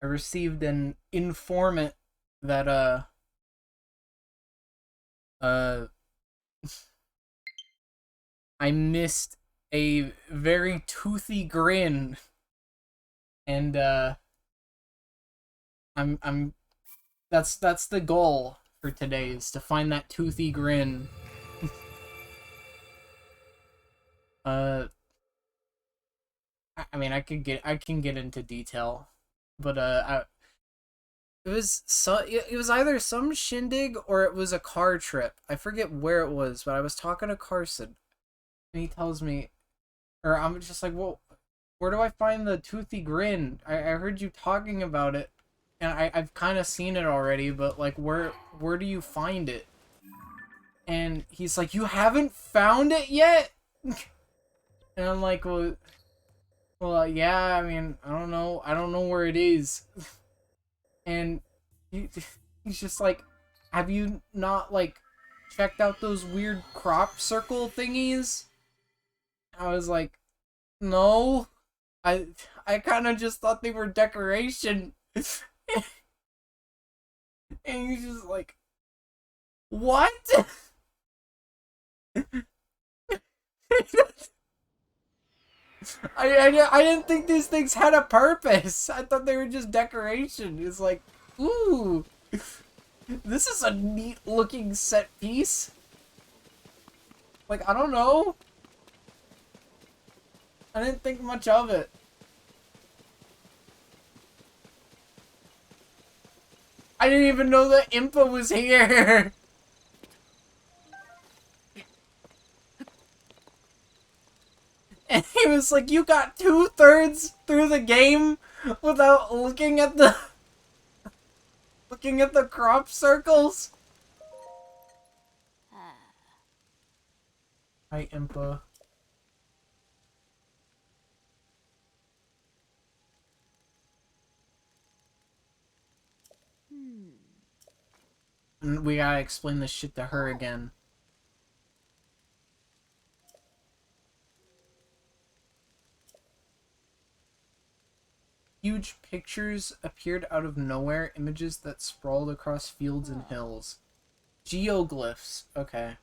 I received an informant that uh I missed a very toothy grin, and I'm that's the goal for today, is to find that toothy grin. uh I mean, I can get into detail, but it was either some shindig or it was a car trip. I forget where it was, but I was talking to Carson, and he tells me, or I'm just like, well, where do I find the toothy grin? I heard you talking about it, and I've kind of seen it already, but like, where do you find it? And he's like, you haven't found it yet? And I'm like, yeah. I mean, I don't know where it is. And he, he's just like, have you not like checked out those weird crop circle thingies? I was like, no. I I kind of just thought they were decoration. And he's just like, what? I didn't think these things had a purpose. I thought they were just decoration. It's like, ooh, this is a neat looking set piece. Like, I don't know. I didn't think much of it. I didn't even know that Impa was here. And he was like, you got 2/3 through the game without looking at the crop circles. Hi, Impa. And we gotta explain this shit to her again. Huge pictures appeared out of nowhere, images that sprawled across fields and hills. Geoglyphs. Okay.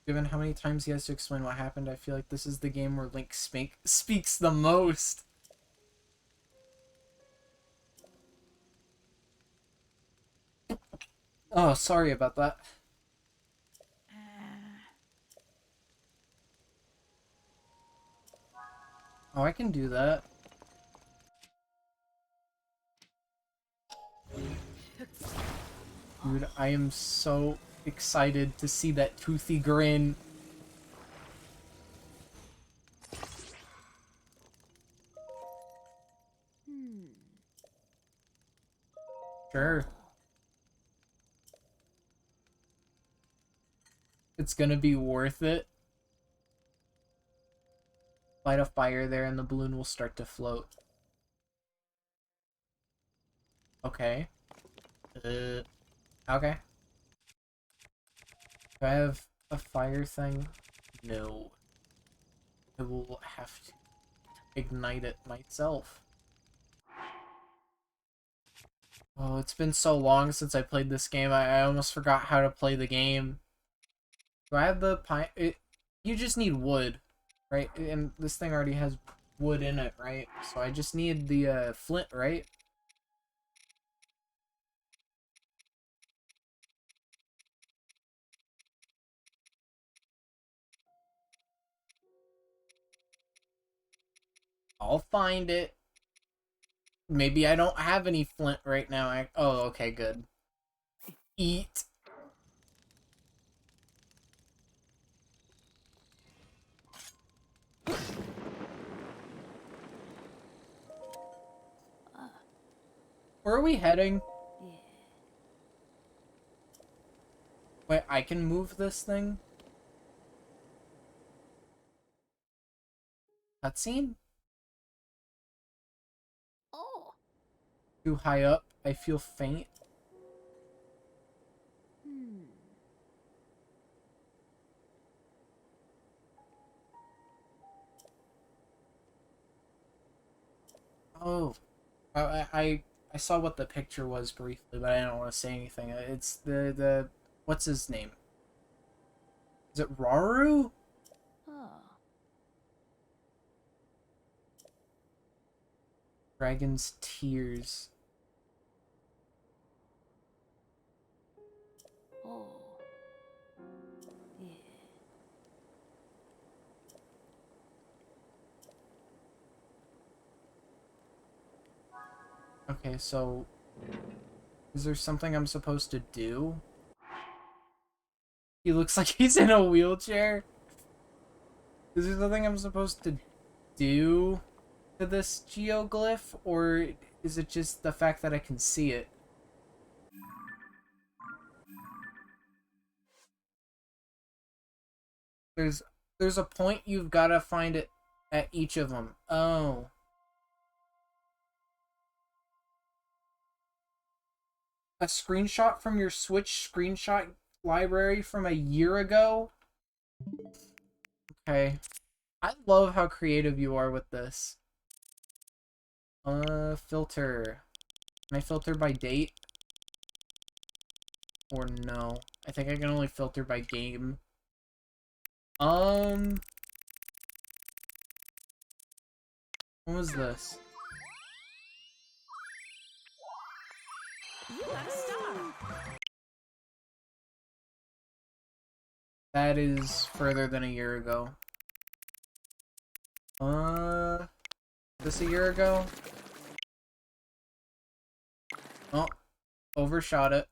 Given how many times he has to explain what happened, I feel like this is the game where Link speaks the most. Oh, sorry about that. Oh, I can do that. Dude, I am so excited to see that toothy grin. Sure. It's gonna be worth it. Light a fire there and the balloon will start to float. Okay. Okay. Do I have a fire thing? No. I will have to ignite it myself. Oh, it's been so long since I played this game, I almost forgot how to play the game. Do I have the pine? You just need wood, right? And this thing already has wood in it, right? So I just need the flint, right? I'll find it. Maybe I don't have any flint right now. Oh, okay, good. Eat. Where are we heading? Wait, I can move this thing? Cutscene? Too high up. I feel faint. I saw what the picture was briefly, but I don't want to say anything. It's the what's his name? Is it Raru? Oh. Dragon's Tears. Oh. Yeah. Okay, so is there something I'm supposed to do? He looks like he's in a wheelchair. Is there something I'm supposed to do to this geoglyph, or is it just the fact that I can see it? There's there's a point you've got to find it at each of them. Oh. A screenshot from your Switch screenshot library from a year ago? Okay. I love how creative you are with this. Filter. Can I filter by date? Or no? I think I can only filter by game. What was this? You got a star. That is further than a year ago. This a year ago? Oh, overshot it.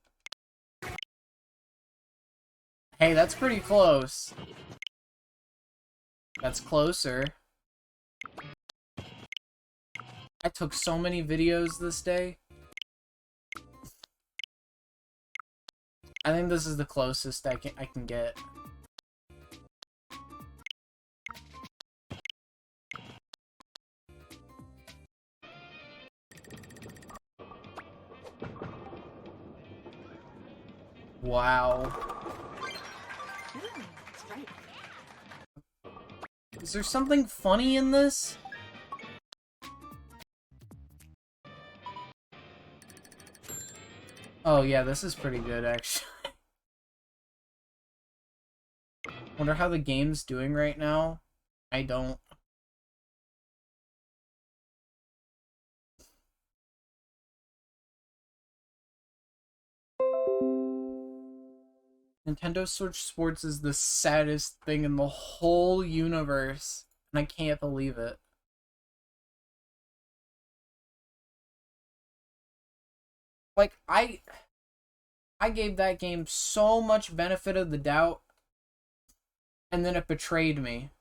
Hey, that's pretty close. That's closer. I took so many videos this day. I think this is the closest I can get. Wow. That's right. Is there something funny in this? Oh yeah, this is pretty good actually. Wonder how the game's doing right now. I don't. Nintendo Switch Sports is the saddest thing in the whole universe, and I can't believe it. Like, I gave that game so much benefit of the doubt, and then it betrayed me.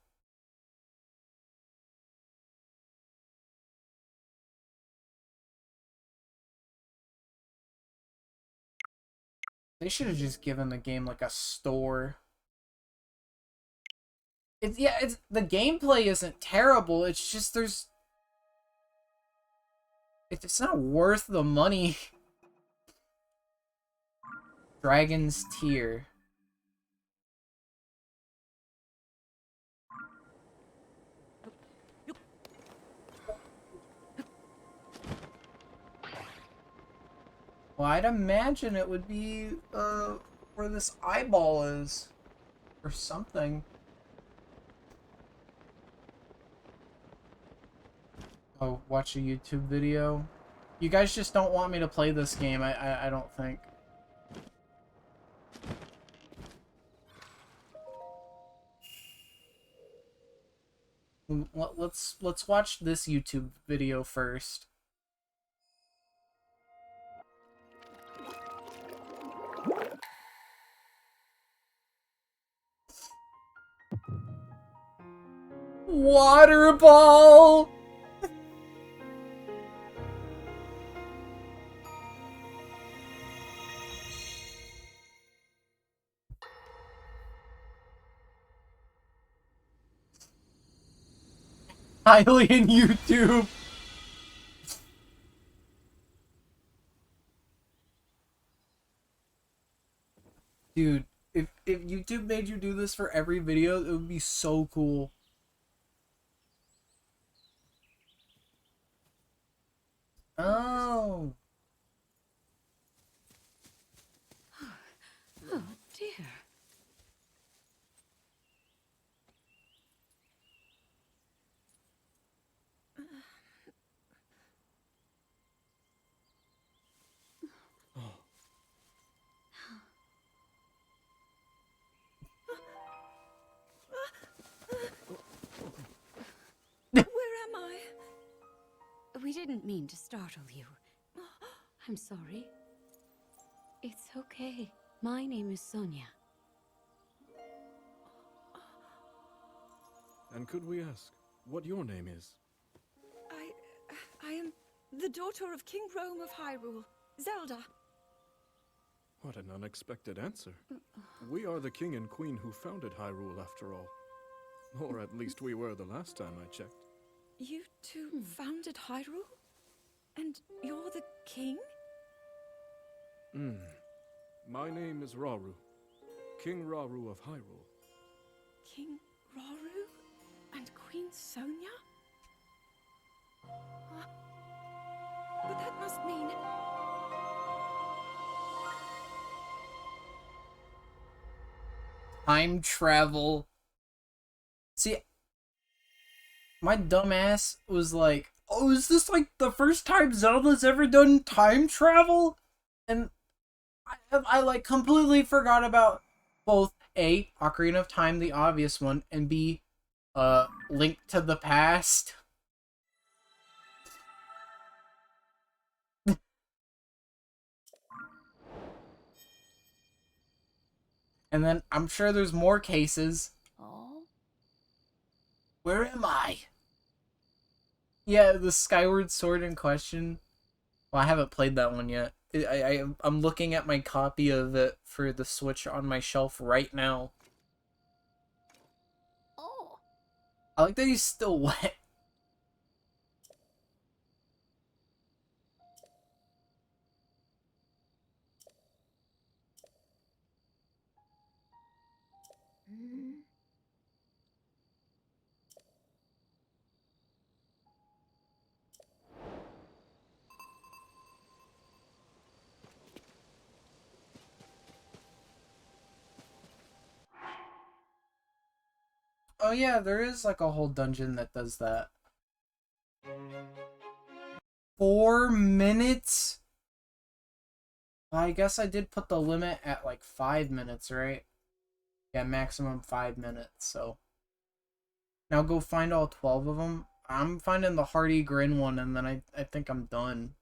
They should have just given the game like a store. It's the gameplay isn't terrible. It's just it's not worth the money. Dragon's Tear. Well, I'd imagine it would be where this eyeball is, or something. Oh, watch a YouTube video. You guys just don't want me to play this game. I don't think. Let's watch this YouTube video first. Water ball. Alien YouTube. Dude, if YouTube made you do this for every video, it would be so cool. We didn't mean to startle you. I'm sorry. It's okay. My name is Sonia. And could we ask what your name is? I am the daughter of King Rome of Hyrule, Zelda. What an unexpected answer. We are the king and queen who founded Hyrule, after all. Or at least we were the last time I checked. You two founded Hyrule? And you're the king? My name is Rauru. King Rauru of Hyrule. King Rauru? And Queen Sonia? But that must mean... Time travel. See, my dumbass was like, oh, is this like the first time Zelda's ever done time travel? And I like completely forgot about both A, Ocarina of Time, the obvious one, and B, Link to the Past. And then I'm sure there's more cases. Oh? Where am I? Yeah, the Skyward Sword in question. Well, I haven't played that one yet. I'm looking at my copy of it for the Switch on my shelf right now. Oh. I like that he's still wet. Oh yeah, there is like a whole dungeon that does that. 4 minutes? Well, I guess I did put the limit at like 5 minutes, right? Yeah, maximum 5 minutes, so. Now go find all 12 of them. I'm finding the Hardy Grin one, and then I think I'm done.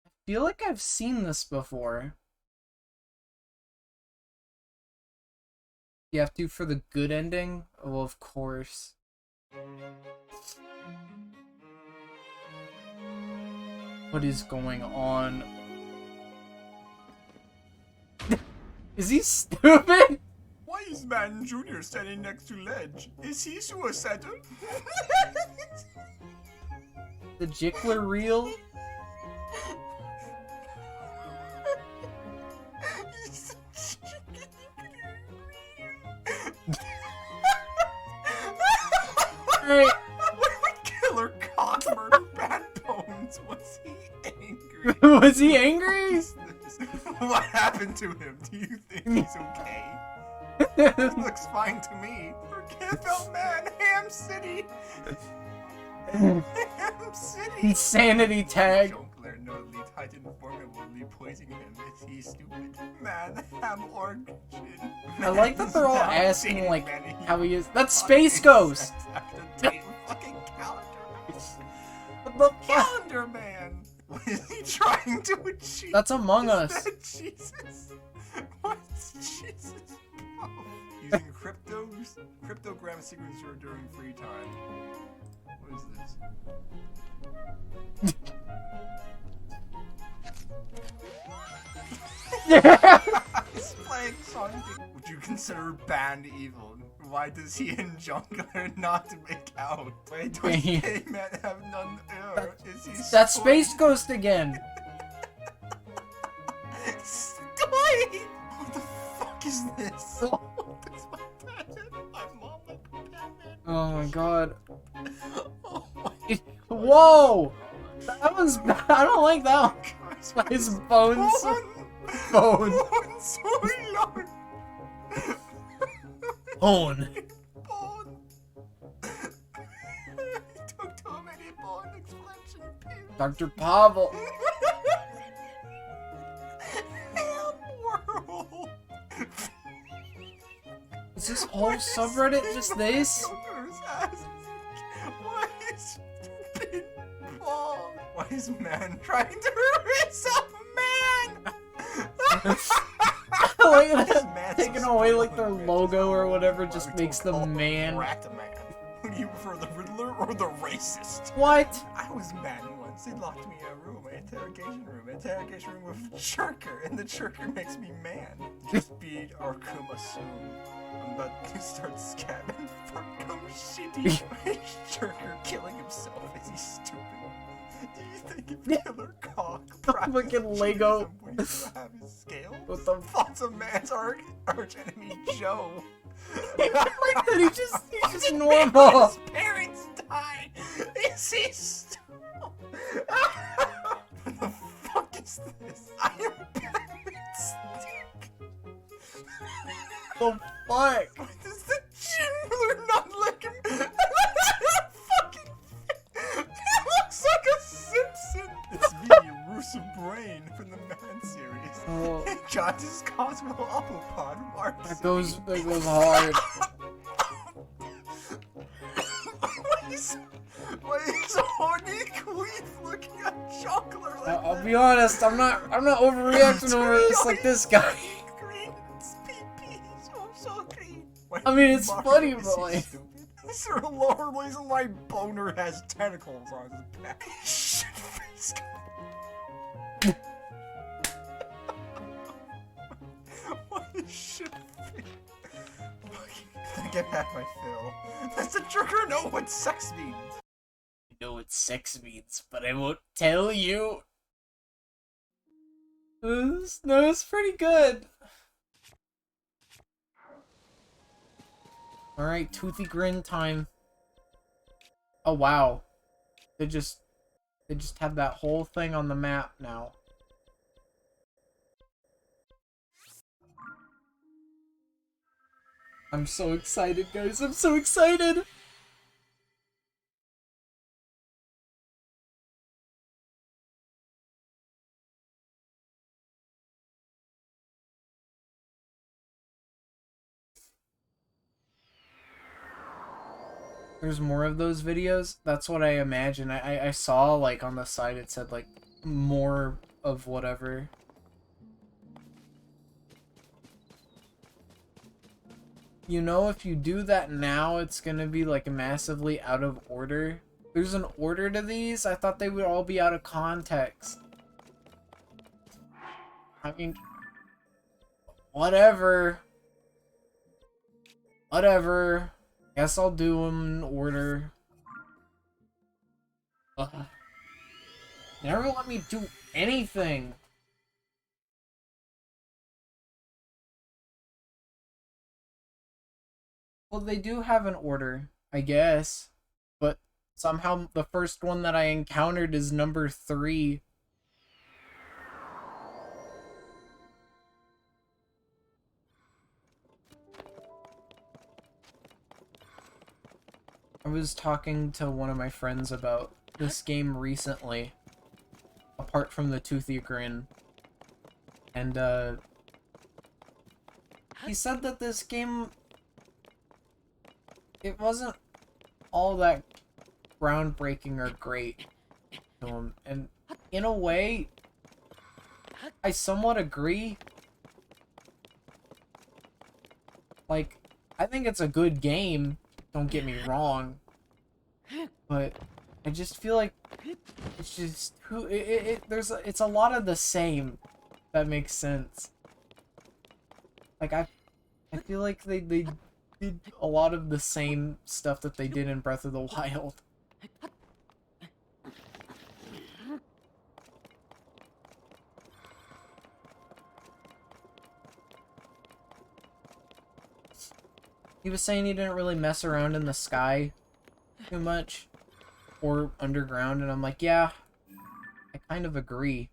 I feel like I've seen this before. You have to for the good ending? Well, of course. What is going on? Is he stupid? Why is Man Jr. standing next to ledge? Is he suicidal? The Jickler reel? Alright. Killer cock murder bad bones. Was he angry? Was he angry? What happened to him? Do you think he's okay? He looks fine to me. Forget about man. Ham City. Ham City. Insanity tag. Jungler notably Titan formally poisoning him. Is he stupid? Man, ham origin. I like that they're all Now asking dating like man, how he is. That's Space Ghost. Fucking calendar. What the fuck? Calendar man. What is he trying to achieve? That's Among Is Us. that Jesus? What's Jesus? Oh. Using cryptogram signature during free time. What is this? He's playing Sonic. Would you consider banned evil? Why does he and Jungler not make out? Why does K-Man have none error? Is he That's stoic? Space Ghost again. Stoic! What the fuck is this? That's my Batman. My mom like Batman. Oh my god. Oh my Whoa! That was bad. I don't like that one. God. His bones. Bone. Bone so long. Bone. Bone. He took too many bone explanation pills. Dr. Pavel. Ham world. Is this whole subreddit just this? Stupid ball. Why is man trying to raise up man? Like Why is that, man taking so away small like their and rich? logo or whatever Why just we makes don't call them man. Rat man. Do you prefer the Riddler or the racist? What? I was man once. They locked me in a room, an interrogation room with Churker, and the Churker makes me man. Just be Arkham assume. I'm about to start scabbing for Arkham shitty. Churker killing himself. Is he stupid? Do you think if Killer Cock practiced Fucking Lego. Judaism, would he have his scale? What the Thoughts of man's arch enemy Joe. like that he's just When normal. his parents died. Is he still? What the fuck is this? I am Batman Stick. The fuck? Why does the Chimler not like him? Fucking. He looks like a Simpson. It's me, Russo Brain from the Man series. Oh. It got his Cosmo Applepod mark. That goes hard. Why is Horny Queef looking at chocolate like I'll that? be honest, I'm not overreacting over this like this guy. Green, it's pee-pee, so green. I mean, it's Mark, funny, is but he like, stupid? Is there a lower reason why Boner has tentacles on his back? Shit face. What is shit face? I think I've had my fill. Does the trigger know what sex means? I know what sex means, but I won't tell you. No, it's pretty good. Alright, toothy grin time. Oh wow. They just have that whole thing on the map now. I'm so excited, guys. I'm so excited. There's more of those videos? That's what I imagine. I saw, like, on the side it said, like, more of whatever. You know, if you do that now, it's gonna be, like, massively out of order. There's an order to these? I thought they would all be out of context. I mean... Whatever. Whatever. Guess I'll do them in order. Ugh. Never let me do anything. Well, they do have an order, I guess. But somehow the first one that I encountered is number 3. I was talking to one of my friends about this game recently, apart from the Toothy Grin, and he said that this game, it wasn't all that groundbreaking or great to him, and in a way, I somewhat agree. Like, I think it's a good game, don't get me wrong, but I just feel like it's just it's a lot of the same. If that makes sense. Like I feel like they did a lot of the same stuff that they did in Breath of the Wild. He was saying he didn't really mess around in the sky too much, or underground, and I'm like, yeah, I kind of agree.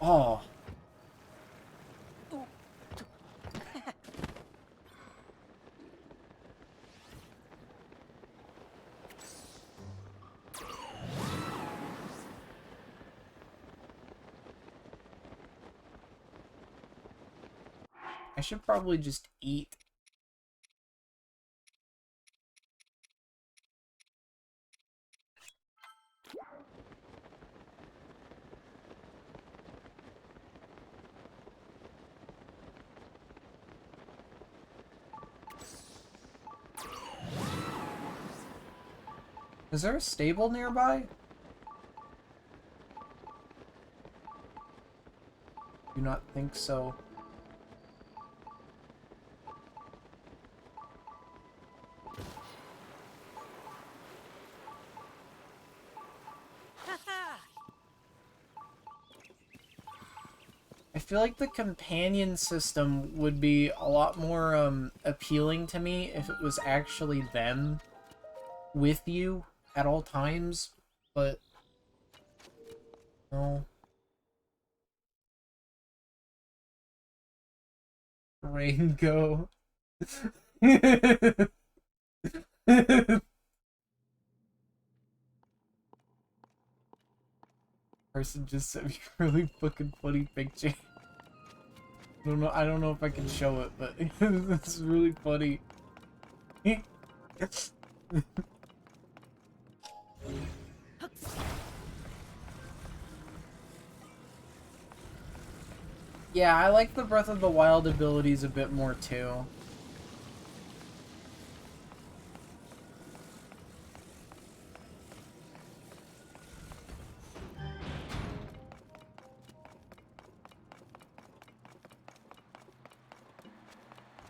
Oh. I should probably just eat. Is there a stable nearby? Do not think so. I feel like the companion system would be a lot more appealing to me if it was actually them with you at all times, but no. Rain go. Person just sent me a really fucking funny picture. I don't know if I can show it, but it's really funny. Yeah, I like the Breath of the Wild abilities a bit more too.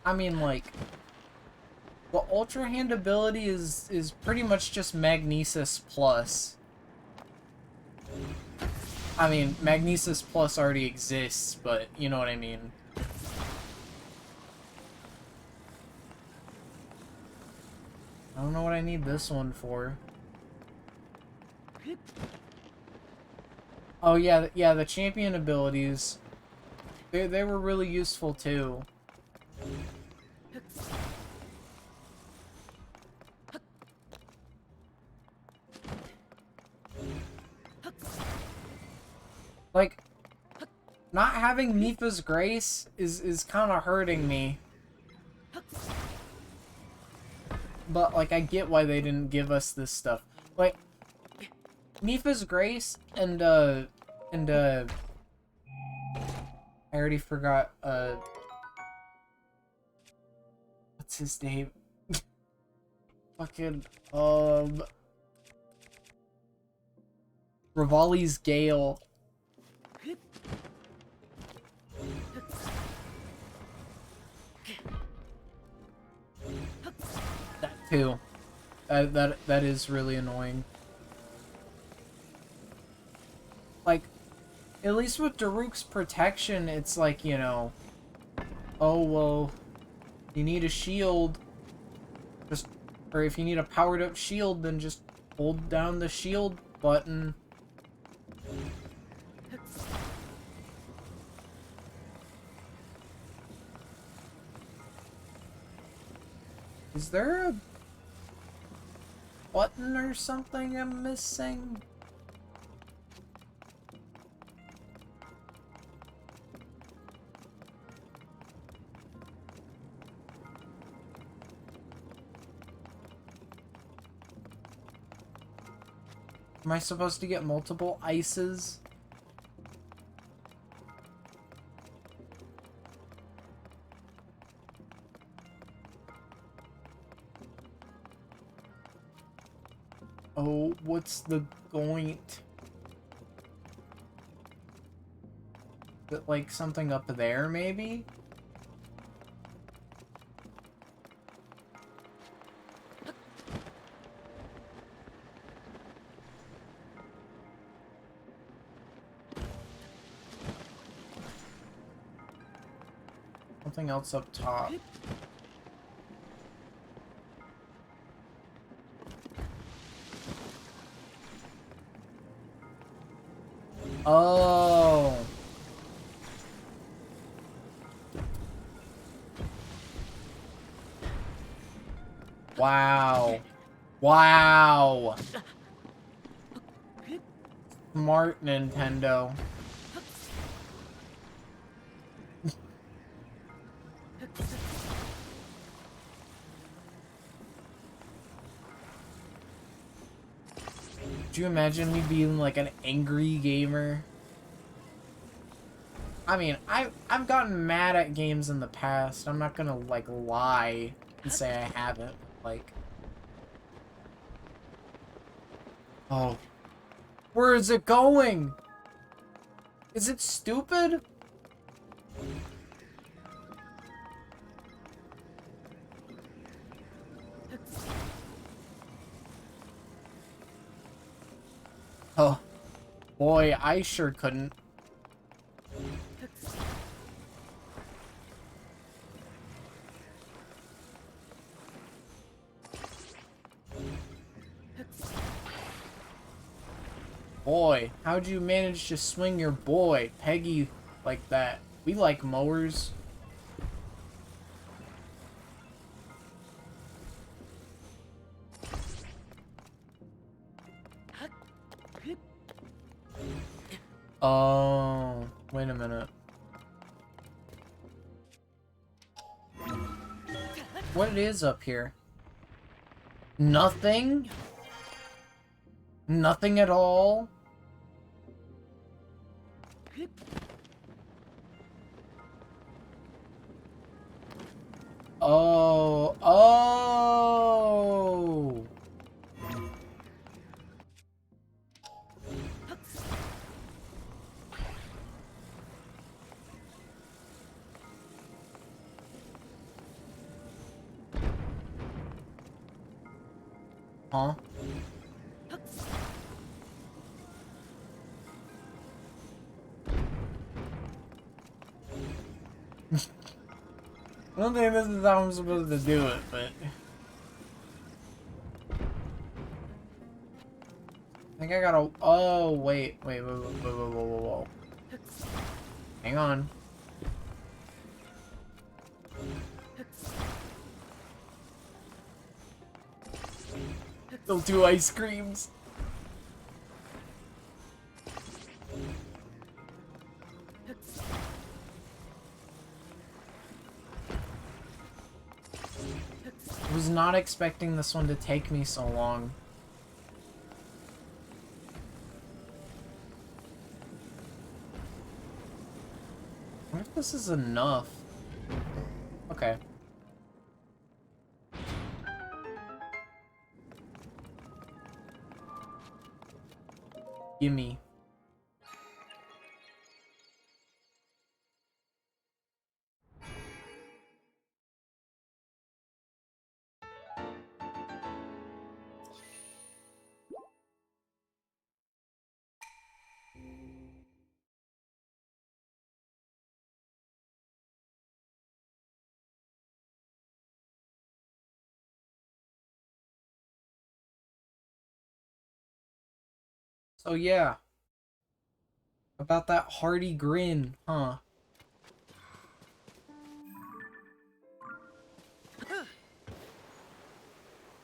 I mean, like, the Ultra Hand ability is pretty much just Magnesis Plus. I mean, Magnesis Plus already exists, but you know what I mean. I don't know what I need this one for. Oh yeah, yeah, the champion abilities. They were really useful too. Like, not having Mipha's Grace is kind of hurting me. But, like, I get why they didn't give us this stuff. Like, Mipha's Grace and I already forgot, what's his name? Fucking, Rivali's Gale. That too. That is really annoying. Like, at least with Daruk's protection, it's like, you know, oh, well, you need a shield. Just, or if you need a powered up shield, then just hold down the shield button. Is there a button or something I'm missing? Am I supposed to get multiple ices? Oh, what's the goint? Is it like something up there, maybe? Something else up top. Oh. Wow. Wow. Smart Nintendo. Could you imagine me being like an angry gamer? I mean, I've gotten mad at games in the past. I'm not gonna like lie and say I haven't. Like, oh, where is it going? Is it stupid? Oh, boy, I sure couldn't. Boy, how'd you manage to swing your boy, Peggy, like that? We like mowers. Oh, wait a minute. What it is up here? Nothing? Nothing at all? Oh, oh! Huh? I don't think this is how I'm supposed to do it, but... I think I gotta... Oh, wait, whoa. Hang on. Still 2 ice creams. I was not expecting this one to take me so long. I wonder if this is enough. Okay. Gimme. So yeah. About that hearty grin, huh?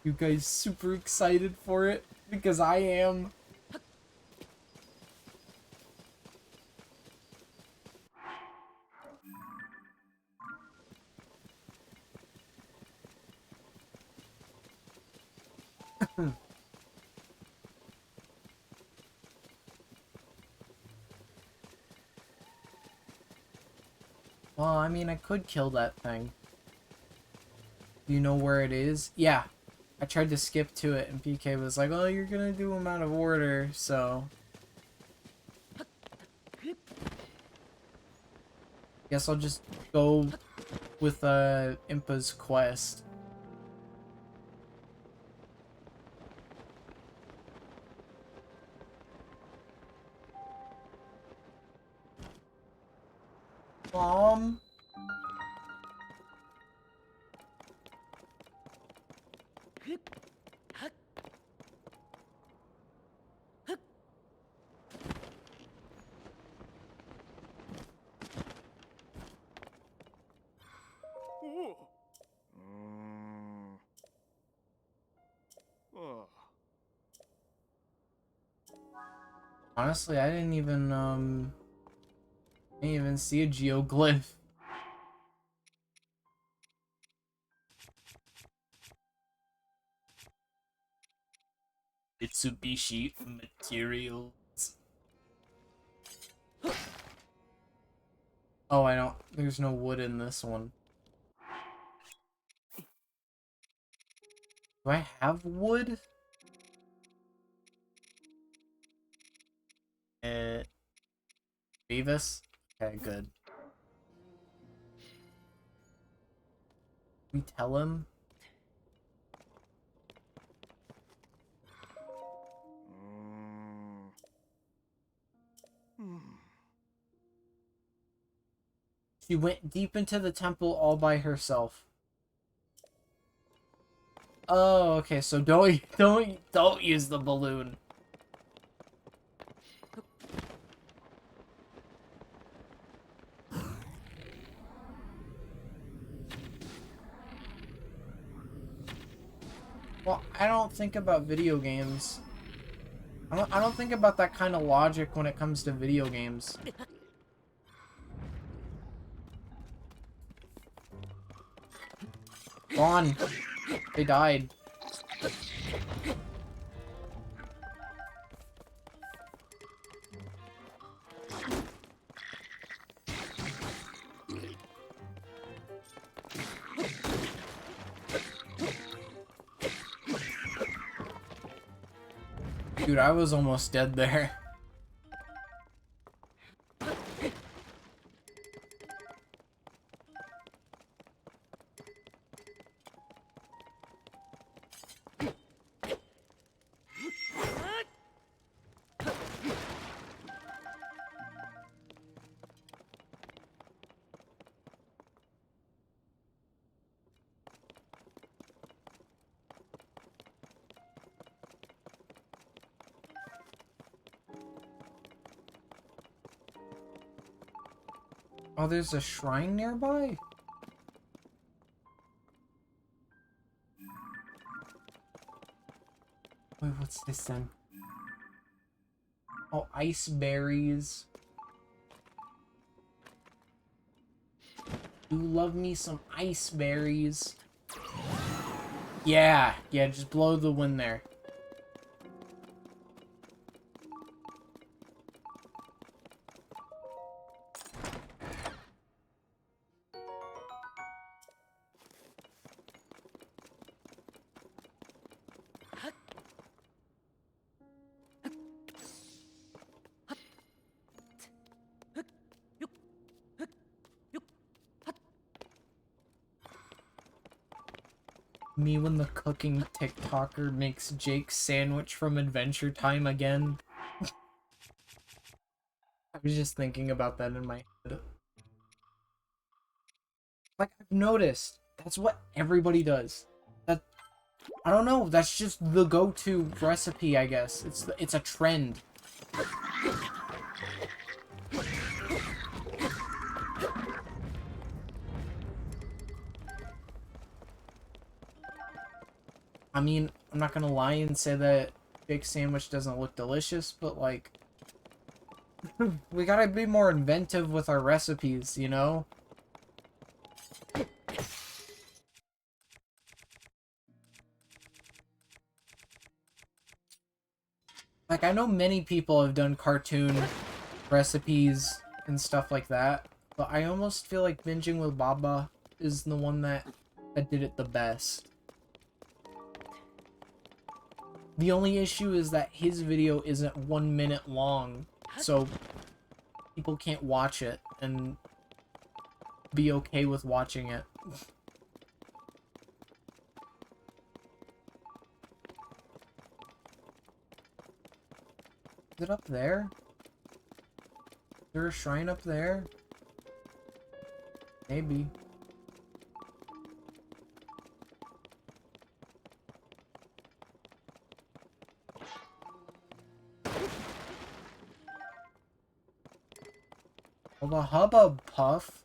You guys super excited for it? Because I am. Well, I mean, I could kill that thing. Do you know where it is? Yeah. I tried to skip to it, and PK was like, oh, you're gonna do them out of order, so... Guess I'll just go with, Impa's quest. Mom? Honestly, I didn't even see a geoglyph. Mitsubishi Materials. Oh, I don't. There's no wood in this one. Do I have wood? Beavis? Okay, good. We tell him? She went deep into the temple all by herself. Oh, okay, so don't use the balloon. Well, I don't think about video games. I don't think about that kind of logic when it comes to video games. Gone. They died. Dude, I was almost dead there. Oh, there's a shrine nearby? Wait, what's this then? Oh, ice berries. You love me some ice berries. Yeah, just blow the wind there. Me when the cooking TikToker makes Jake's sandwich from Adventure Time again. I was just thinking about that in my head. Like, I've noticed, that's what everybody does. That, I don't know, that's just the go-to recipe, I guess. It's a trend. I mean, I'm not gonna lie and say that Jake's sandwich doesn't look delicious, but like, we gotta be more inventive with our recipes, you know? Like, I know many people have done cartoon recipes and stuff like that, but I almost feel like Binging with Baba is the one that did it the best. The only issue is that his video isn't 1 minute long, so people can't watch it and be okay with watching it. Is it up there? Is there a shrine up there? Maybe. Well, the hubbub, Puff.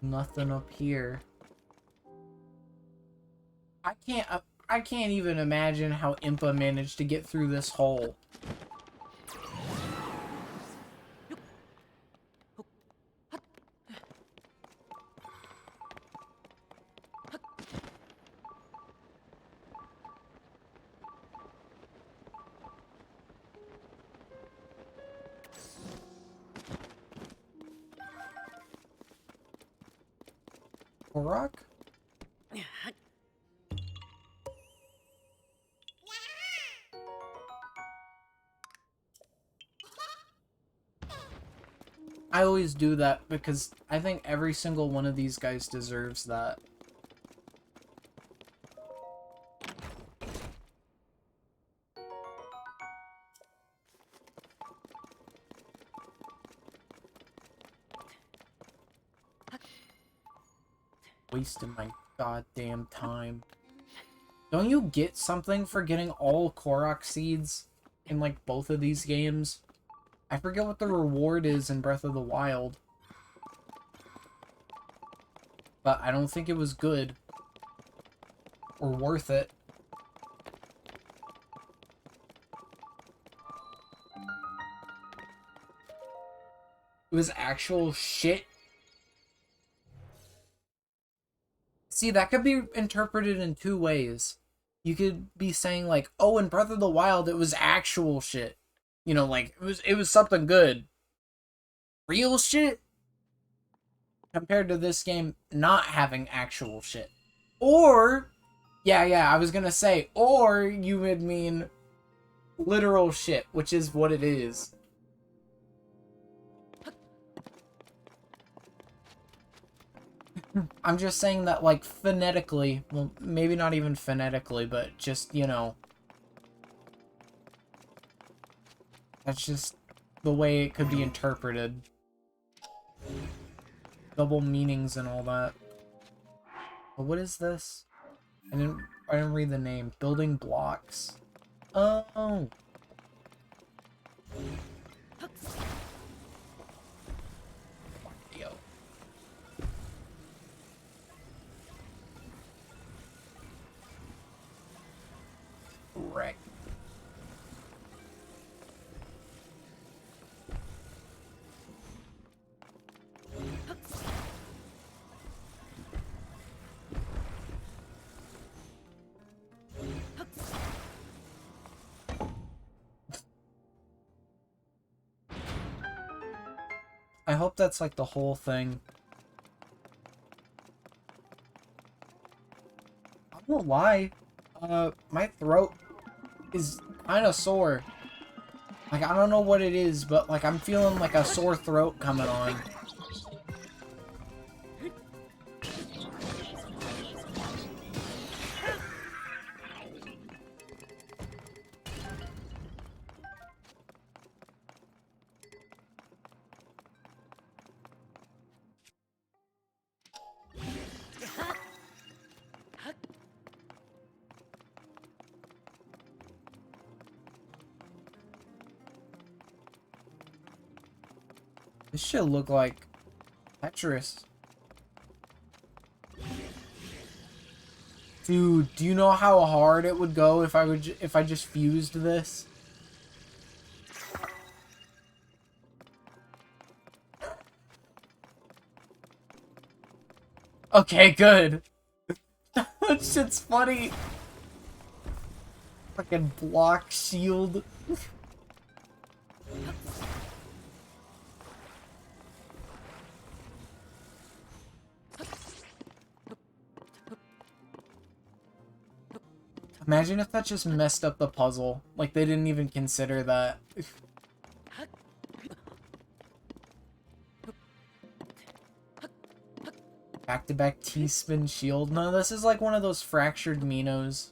Nothing up here. I can't even imagine how Impa managed to get through this hole. Korok? I always do that because I think every single one of these guys deserves that. Wasting my goddamn time. Don't you get something for getting all Korok seeds in like both of these games? I forget what the reward is in Breath of the Wild. But I don't think it was good. Or worth it. It was actual shit. See, that could be interpreted in two ways. You could be saying like, oh, in Breath of the Wild, it was actual shit. You know, like, it was something good. Real shit? Compared to this game not having actual shit. Or, yeah, I was gonna say, or you would mean literal shit, which is what it is. I'm just saying that, like, phonetically, well, maybe not even phonetically, but just, you know, that's just the way it could be interpreted. Double meanings and all that. But what is this? I didn't read the name. Building blocks. Oh. Yo. Wreck. I hope that's like the whole thing. I won't lie. My throat is kind of sore. Like, I don't know what it is, but like I'm feeling like a sore throat coming on. This should look like Tetris. Dude, do you know how hard it would go if I just fused this? Okay, good. That shit's funny. Fucking block shield. Imagine if that just messed up the puzzle. Like, they didn't even consider that. Back-to-back T-spin shield. No, this is like one of those fractured Minos.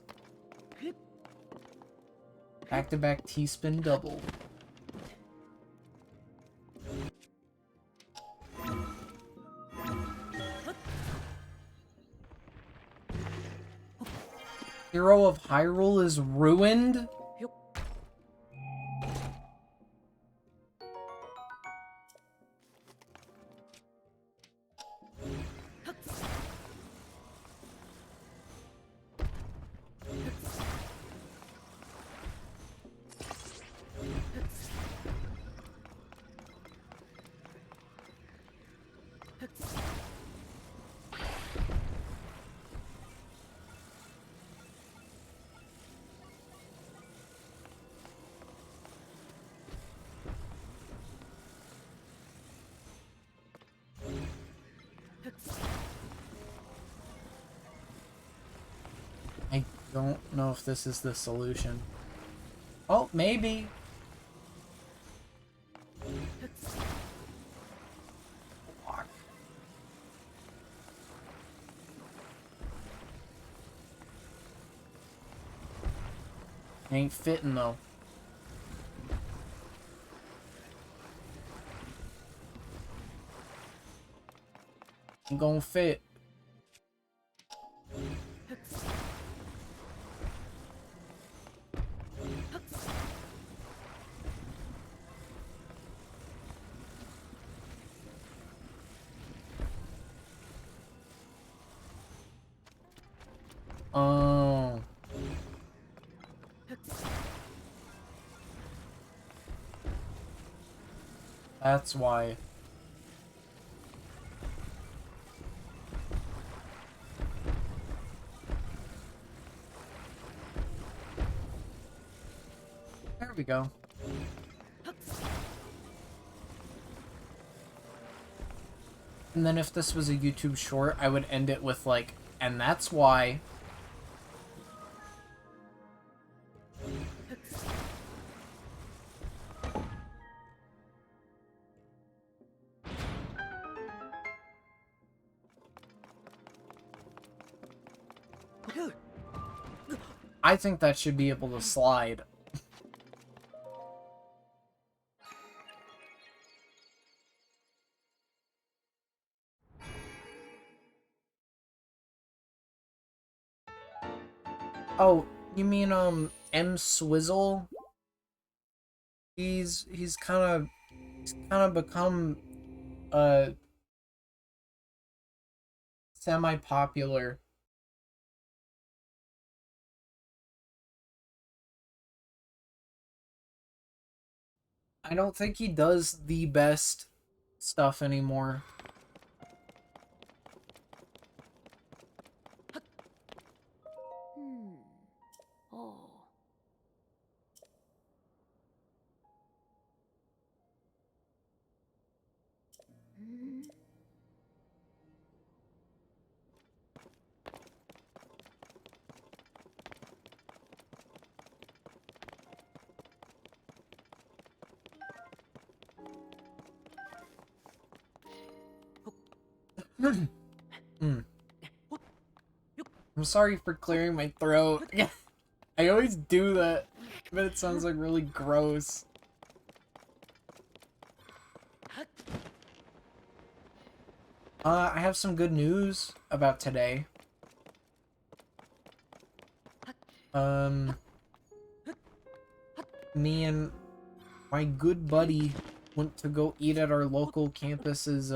Back-to-back T-spin double. Hero of Hyrule is ruined? I don't know if this is the solution. Oh, maybe. Fuck. Ain't fitting though. Ain't gonna fit. Oh. That's why. There we go. And then if this was a YouTube short, I would end it with like, and that's why. I think that should be able to slide. Oh, you mean M Swizzle? He's kind of become semi-popular. I don't think he does the best stuff anymore. Oh. I'm sorry for clearing my throat. I always do that, but it sounds like really gross. I have some good news about today. Me and my good buddy went to go eat at our local campus's,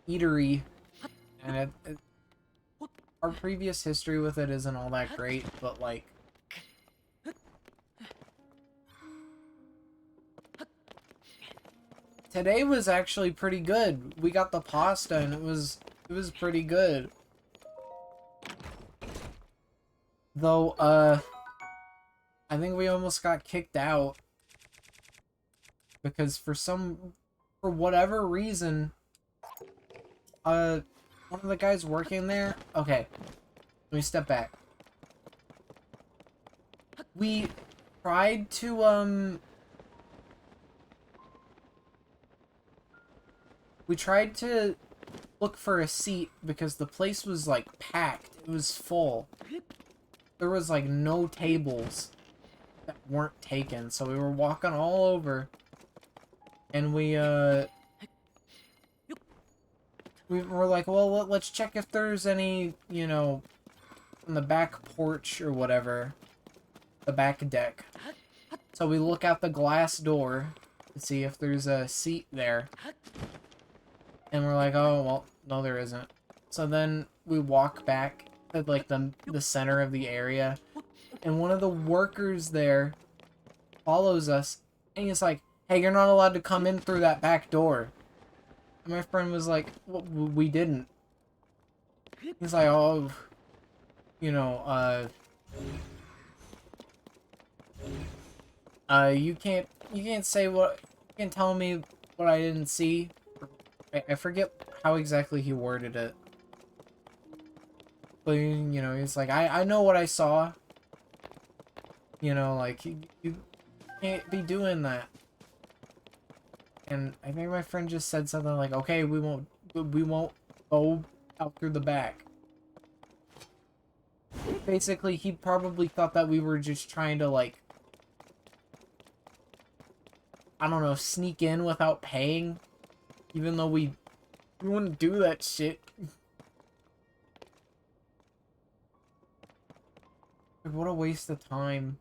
eatery, and our previous history with it isn't all that great, but like, today was actually pretty good. We got the pasta and it was pretty good. Though, I think we almost got kicked out because for whatever reason, one of the guys working there, okay, let me step back. We tried to, look for a seat because the place was like packed. It was full. There was like no tables that weren't taken, so we were walking all over, and we were like, well, let's check if there's any, you know, on the back porch or whatever, the back deck. So we look out the glass door to see if there's a seat there, and we're like, oh, well, no, there isn't. So then we walk back to like the center of the area, and one of the workers there follows us, and he's like, hey, you're not allowed to come in through that back door. And my friend was like, well, we didn't. He's like, oh, you know, you can't say what, you can't tell me what I didn't see. I forget how exactly he worded it. But, you know, he's like, I know what I saw. You know, like, you can't be doing that. And I think my friend just said something like, okay, we won't go out through the back. Basically, he probably thought that we were just trying to, like, I don't know, sneak in without paying. Even though we wouldn't do that shit. Like, what a waste of time.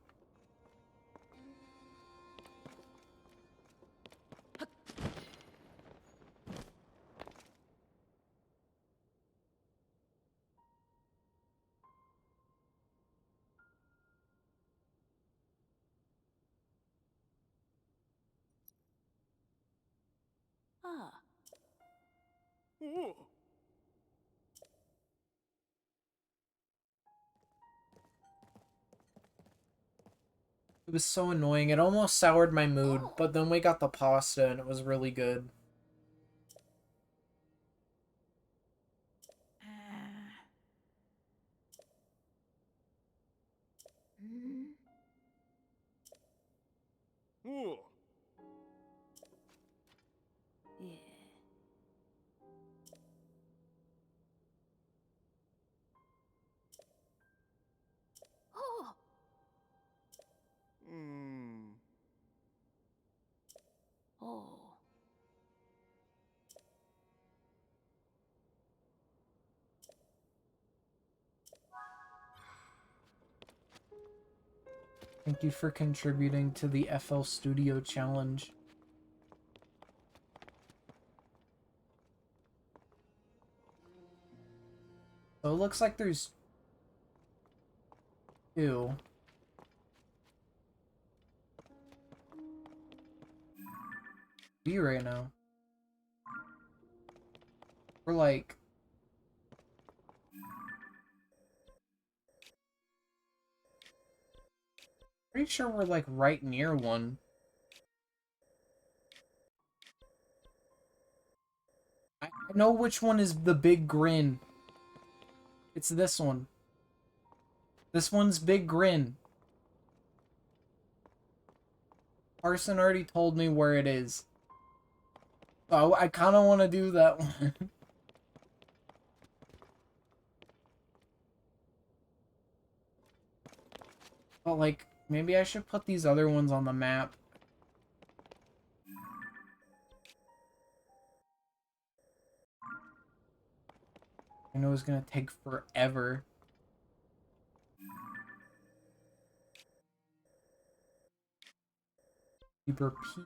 Ah. Ooh. It was so annoying. It almost soured my mood, but then we got the pasta and it was really good. Mm. Ooh. Yeah. Oh. Hmm. Oh. Thank you for contributing to the FL Studio Challenge. So it looks like there's two. B right now. We're like... Pretty sure we're like right near one. I know which one is the big grin. It's this one. This one's big grin. Carson already told me where it is. So I kind of want to do that one. But like, maybe I should put these other ones on the map. I know it's gonna take forever. Super P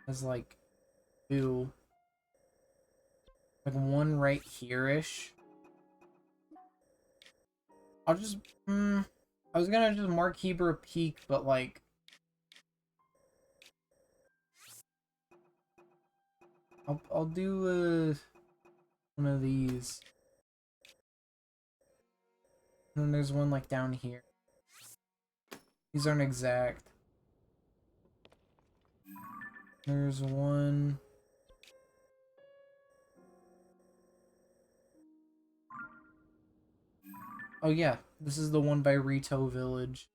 has like two. Like one right here-ish. I'll just I was gonna just mark Heber Peak, but like I'll do one of these. And then there's one like down here. These aren't exact. There's one. Oh yeah, this is the one by Rito Village.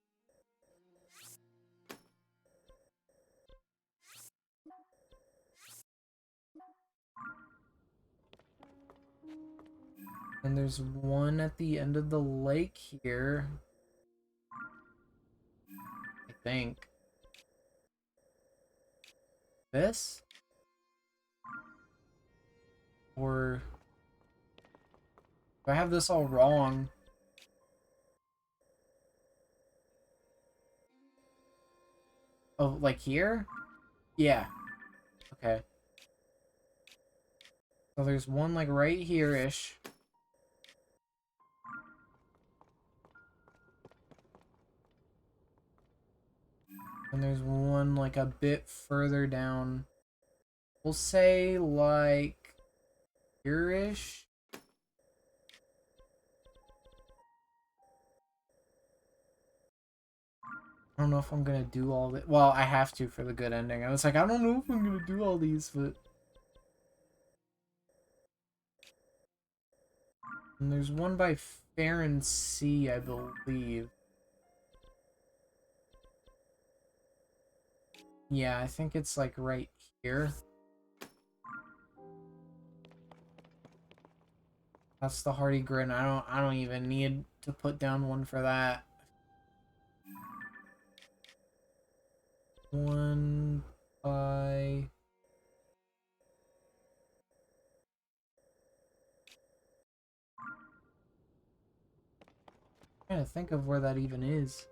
And there's one at the end of the lake here. I think. This? Or... do I have this all wrong? Oh, like here? Yeah. Okay. So there's one like right here-ish. And there's one like a bit further down. We'll say like here-ish. I don't know if I'm gonna do all the. Well, I have to for the good ending. I was like, I don't know if I'm gonna do all these, but. And there's one by Fair and Sea, I believe. Yeah, I think it's like right here. That's the Hardy Grin. I don't even need to put down one for that. One by trying to think of where that even is.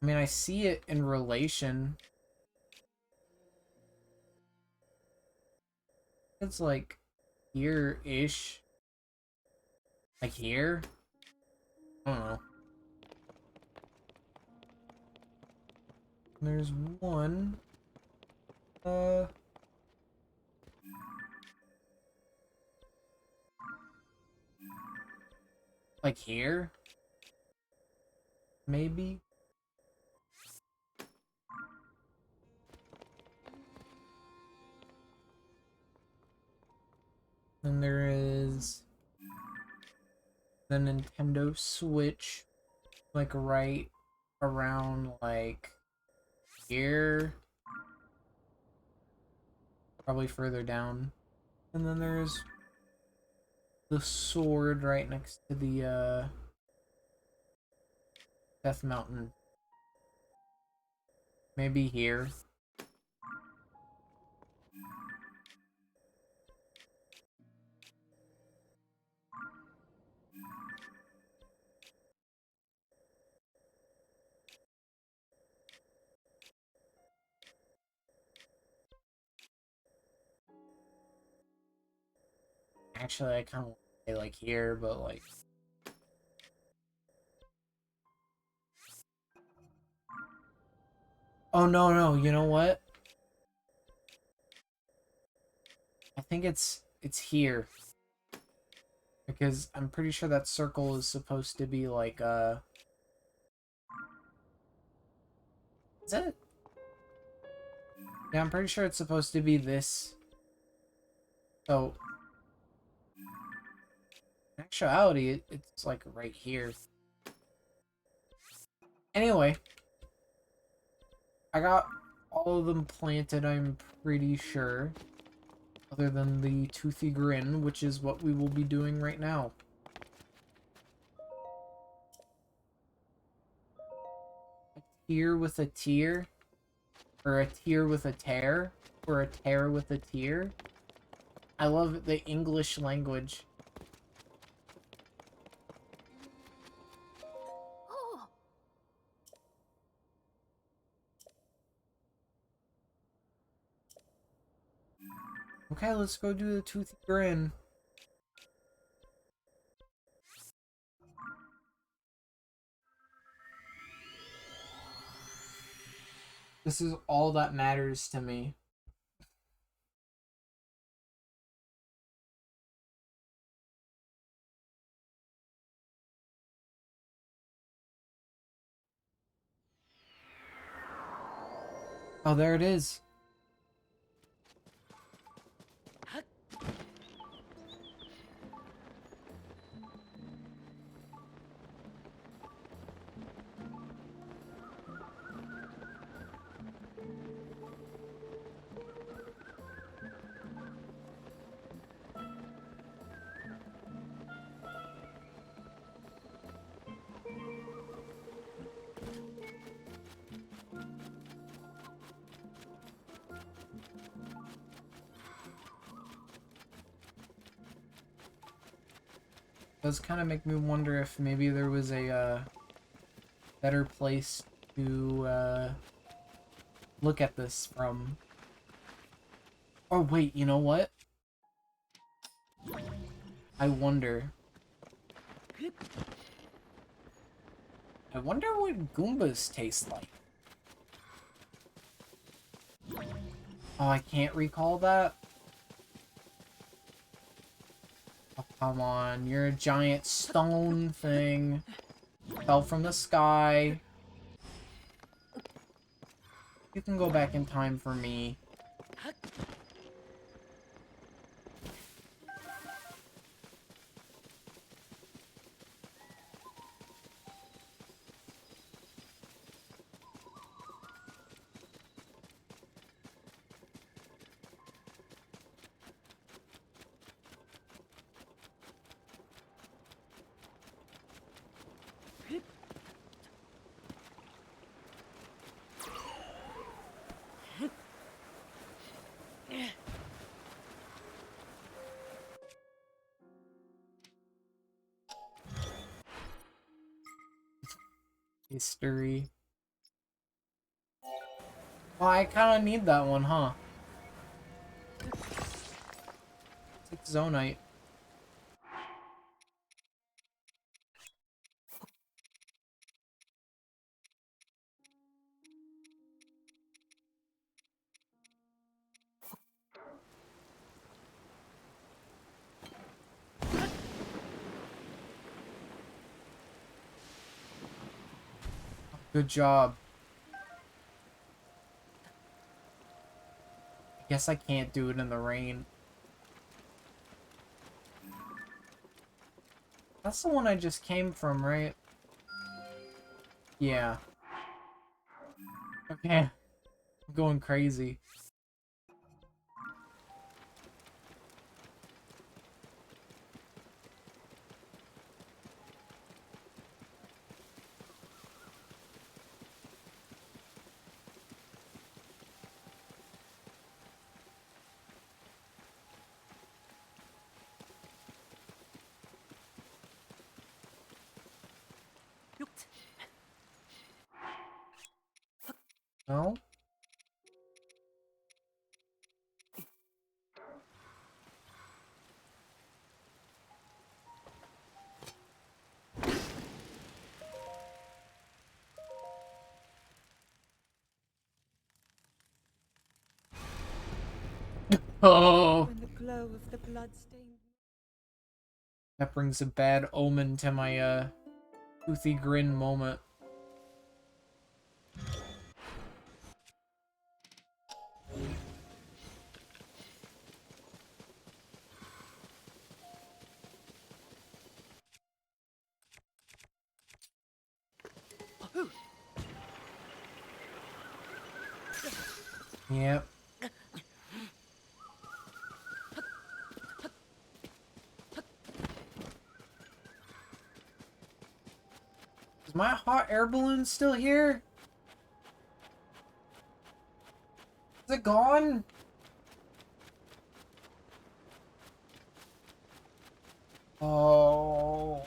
I mean, I see it in relation. It's like here-ish. Like here? I don't know. There's one. Like here? Maybe? Then there is the Nintendo Switch, like right around like here, probably further down. And then there's the sword right next to the Death Mountain. Maybe here. Actually, I kind of want to say like here, but like. Oh no, you know what? I think it's here. Because I'm pretty sure that circle is supposed to be like is it? Yeah, I'm pretty sure it's supposed to be this. So in actuality, it's like right here. Anyway, I got all of them planted, I'm pretty sure. Other than the Toothy Grin, which is what we will be doing right now. A tear with a tear? Or a tear with a tear? Or a tear with a tear? I love the English language. Oh, Okay, let's go do the Toothy Grin. This is all that matters to me. Oh, there it is. Does kind of make me wonder if maybe there was a better place to look at this from. Oh wait, you know what? I wonder. I wonder what Goombas taste like. Oh, I can't recall that? Oh, come on. You're a giant stone thing. Fell from the sky. You can go back in time for me. History. Well, I kind of need that one, huh? It's Zonite. Good job. I guess I can't do it in the rain. That's the one I just came from, right? Yeah. Okay. I'm going crazy. No? Oh! When the glow of the blood-stained... That brings a bad omen to my, toothy grin moment. Yep. Is my hot air balloon still here? Is it gone? Oh.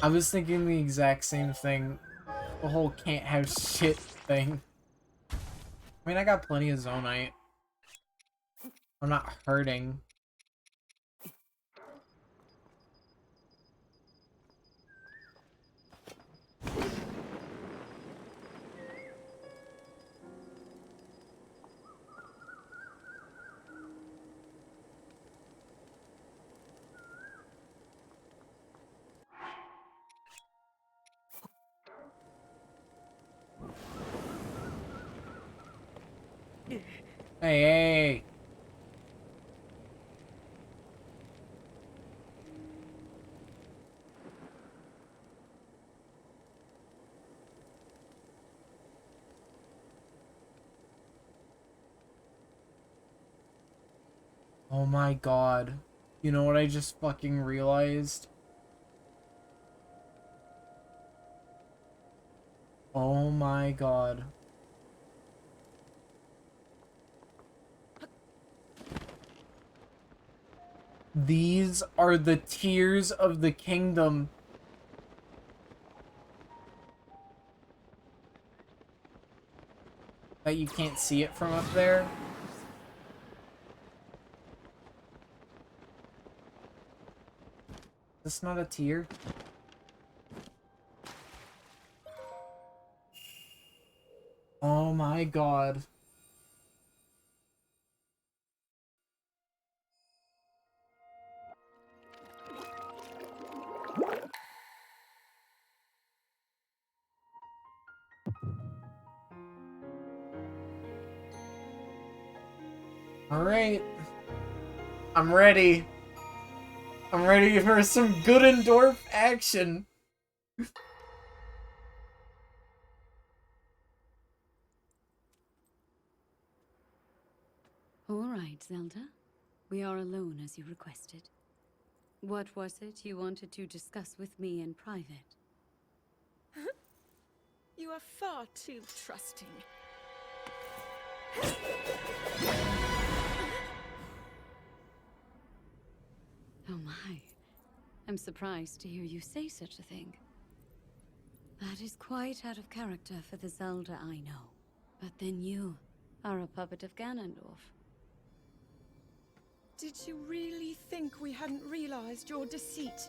I was thinking the exact same thing. The whole can't have shit thing. I mean, I got plenty of Zonite. I'm not hurting. Hey, hey. Oh my god. You know what I just fucking realized? Oh my god. These are the tears of the kingdom. That you can't see it from up there. This not a tier? Oh my god. Alright. I'm ready. I'm ready for some Goodendorf action. All right, Zelda. We are alone as you requested. What was it you wanted to discuss with me in private? You are far too trusting. Oh my. I'm surprised to hear you say such a thing. That is quite out of character for the Zelda I know. But then you are a puppet of Ganondorf. Did you really think we hadn't realized your deceit?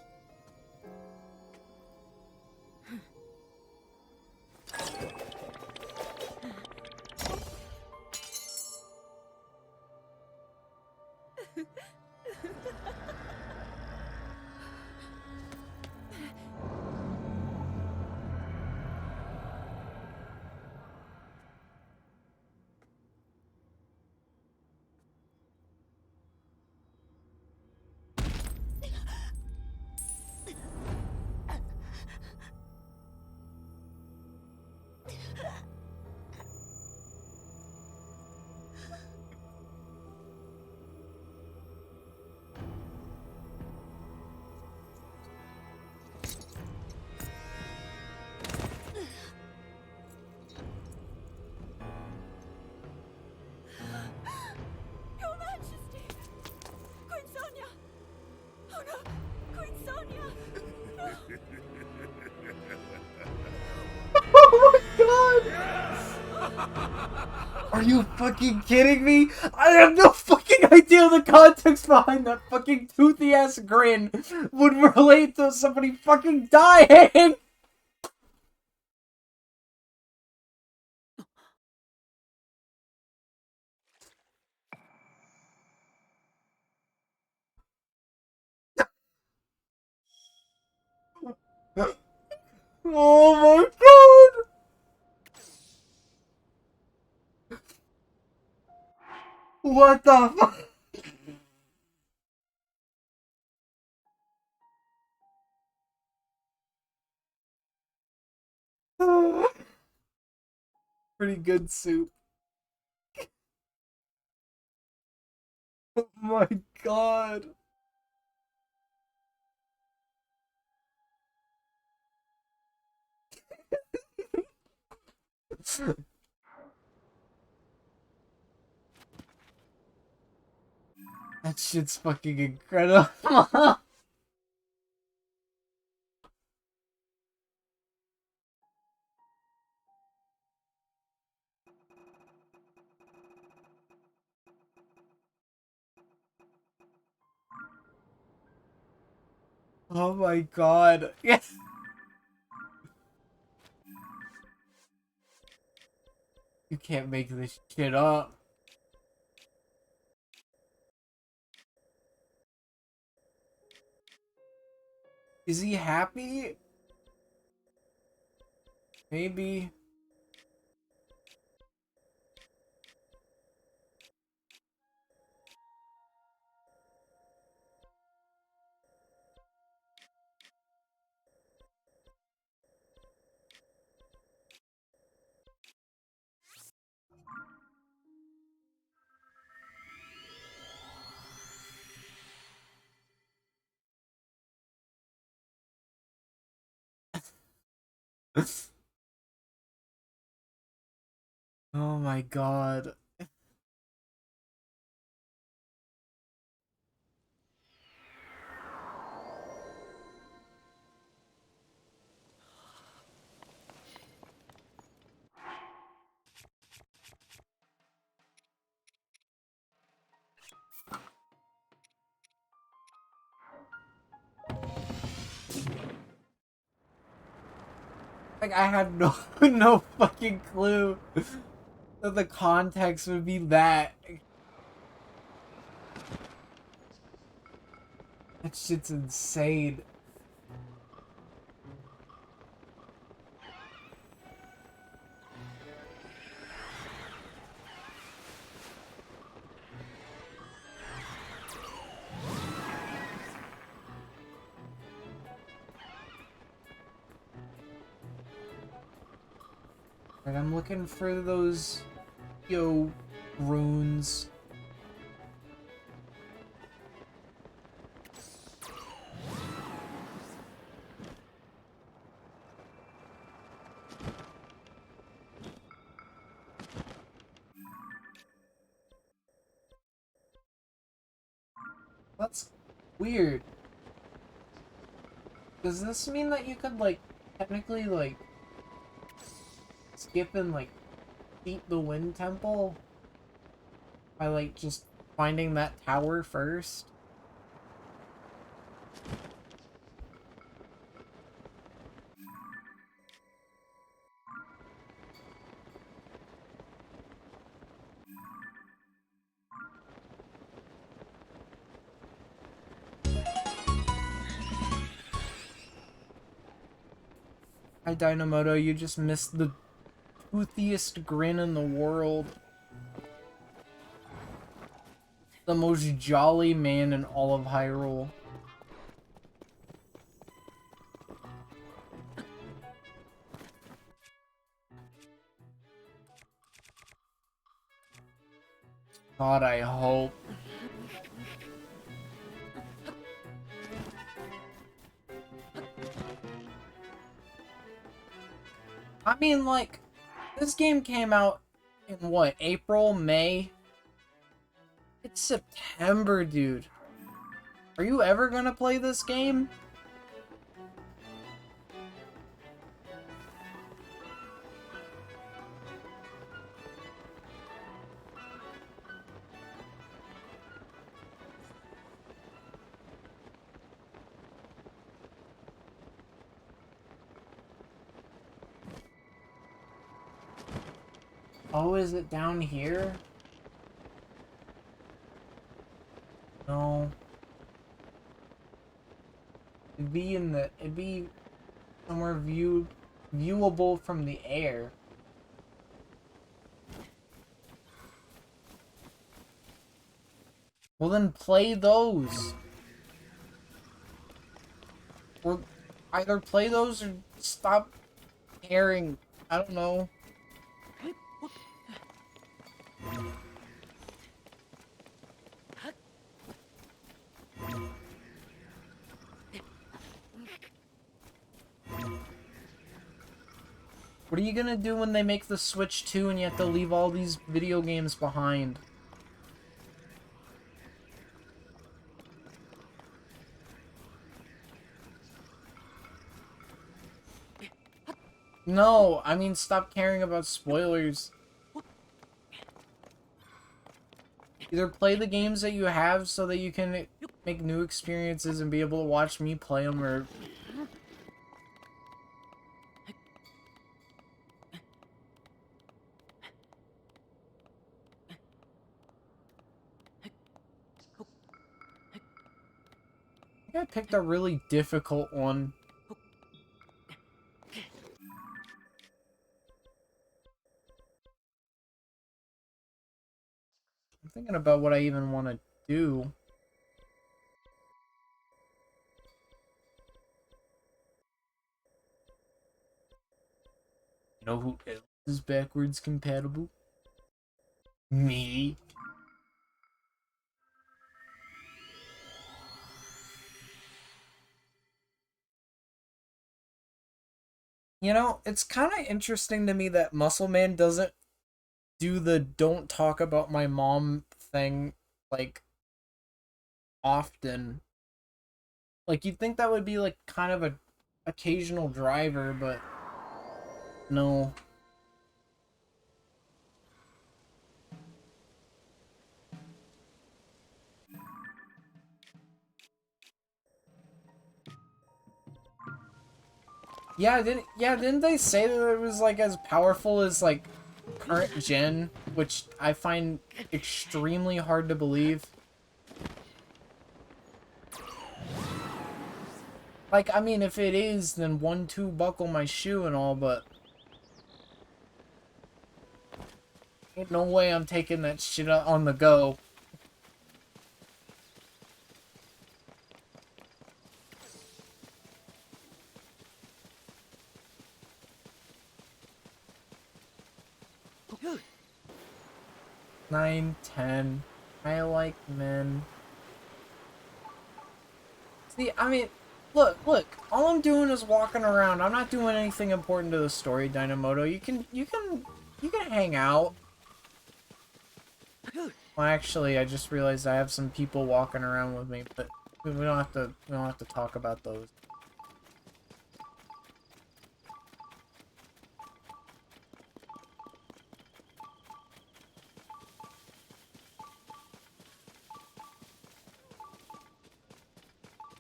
Your Majesty! Queen Sonia! Oh no! Queen Sonia! Oh my god! Are you fucking kidding me? I have no fucking idea the context behind that fucking toothy ass grin would relate to somebody fucking dying! Oh my god! What the fuck? Pretty good soup. Oh my god. That shit's fucking incredible. Oh my god. Yes. You can't make this shit up. Is he happy? Maybe. Oh my god. Like, I had no no fucking clue that the context would be that. That shit's insane. Like, I'm looking for those, runes. That's weird. Does this mean that you could, like, technically, like, skip and, like, beat the Wind Temple? By, like, just finding that tower first? Hi, Dynamoto, you just missed the toothiest grin in the world. The most jolly man in all of Hyrule. God, I hope. I mean, like, this game came out in what, April, May? It's September, dude. Are you ever gonna play this game? Oh, is it down here? No. It'd be somewhere viewable from the air. Well, then play those. Or either play those or stop caring. I don't know. What are you gonna do when they make the Switch 2 and you have to leave all these video games behind? No, I mean stop caring about spoilers. Either play the games that you have so that you can make new experiences and be able to watch me play them, or... I think I picked a really difficult one. I'm thinking about what I even want to do. You know who else is backwards compatible? Me. You know, it's kind of interesting to me that Muscle Man doesn't do the don't talk about my mom thing, like, often. Like, you'd think that would be, like, kind of a occasional driver, but no. Didn't they say that it was like as powerful as like current gen, which I find extremely hard to believe. Like, I mean, if it is, then 1-2 buckle my shoe and all, but ain't no way I'm taking that shit on the go. Nine, 10. I like men. See, I mean, look. All I'm doing is walking around. I'm not doing anything important to the story, Dynamoto. You can hang out. Well, actually, I just realized I have some people walking around with me, but we don't have to talk about those.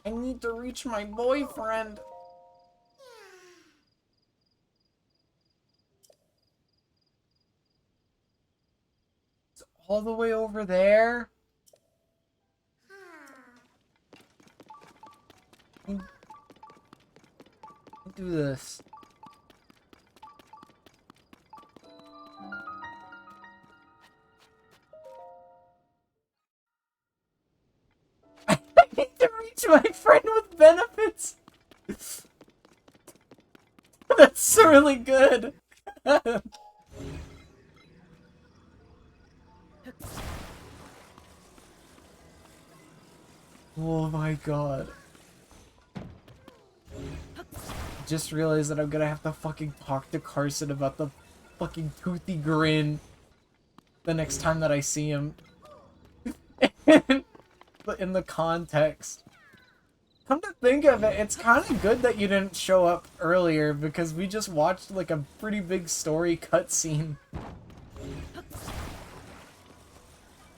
I need to reach my boyfriend. It's all the way over there. Do this. I need to reach my friend with benefits. That's really good. Oh my god. Just realized that I'm gonna have to fucking talk to Carson about the fucking toothy grin the next time that I see him. But in the context. Come to think of it, it's kind of good that you didn't show up earlier because we just watched like a pretty big story cutscene.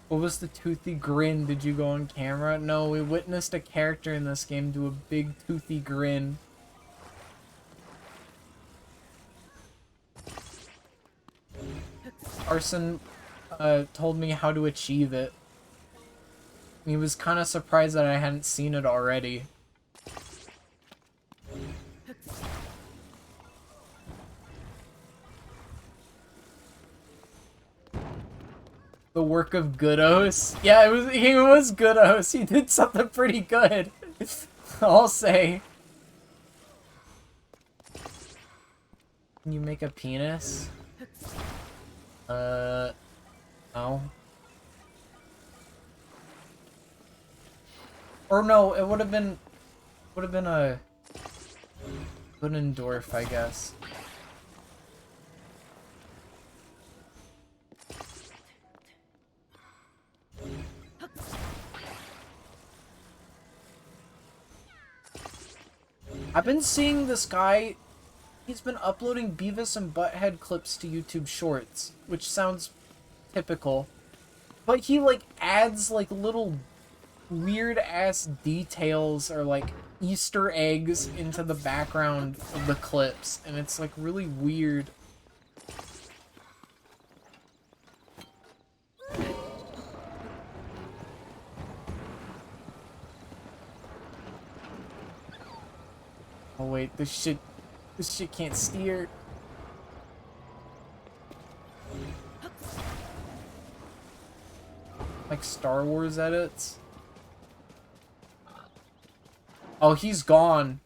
What was the toothy grin? Did you go on camera? No, we witnessed a character in this game do a big toothy grin. Arson told me how to achieve it. He was kind of surprised that I hadn't seen it already. The work of Goodos. Yeah, he was Goodos. He did something pretty good. I'll say. Can you make a penis? No. Or no, it would have been a Ludendorff, I guess. I've been seeing this guy, he's been uploading Beavis and Butthead clips to YouTube Shorts, which sounds typical. But he, like, adds, like, little weird-ass details or, like, Easter eggs into the background of the clips, and it's, like, really weird. Oh wait, this shit can't steer. Like Star Wars edits. Oh, he's gone.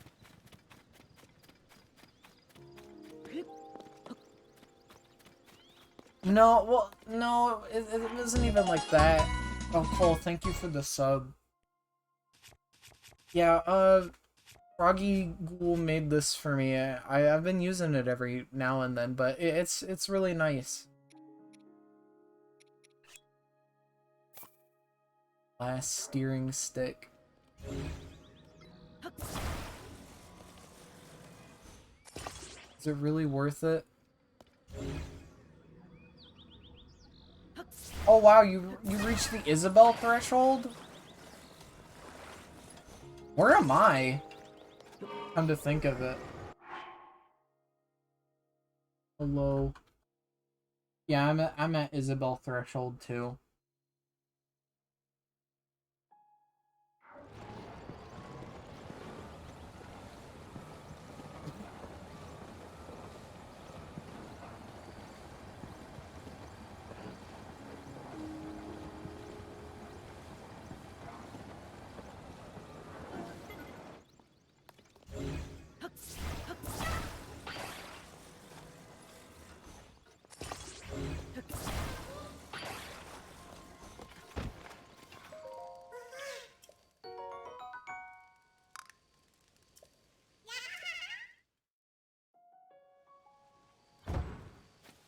No, well, no, it wasn't even like that. Oh, Cole, thank you for the sub. Yeah, Froggy Ghoul made this for me. I've been using it every now and then, but it's really nice. Last steering stick. Is it really worth it? Oh wow, you reached the Isabel threshold? Where am I? Come to think of it. Hello. Yeah, I'm at Isabel threshold too.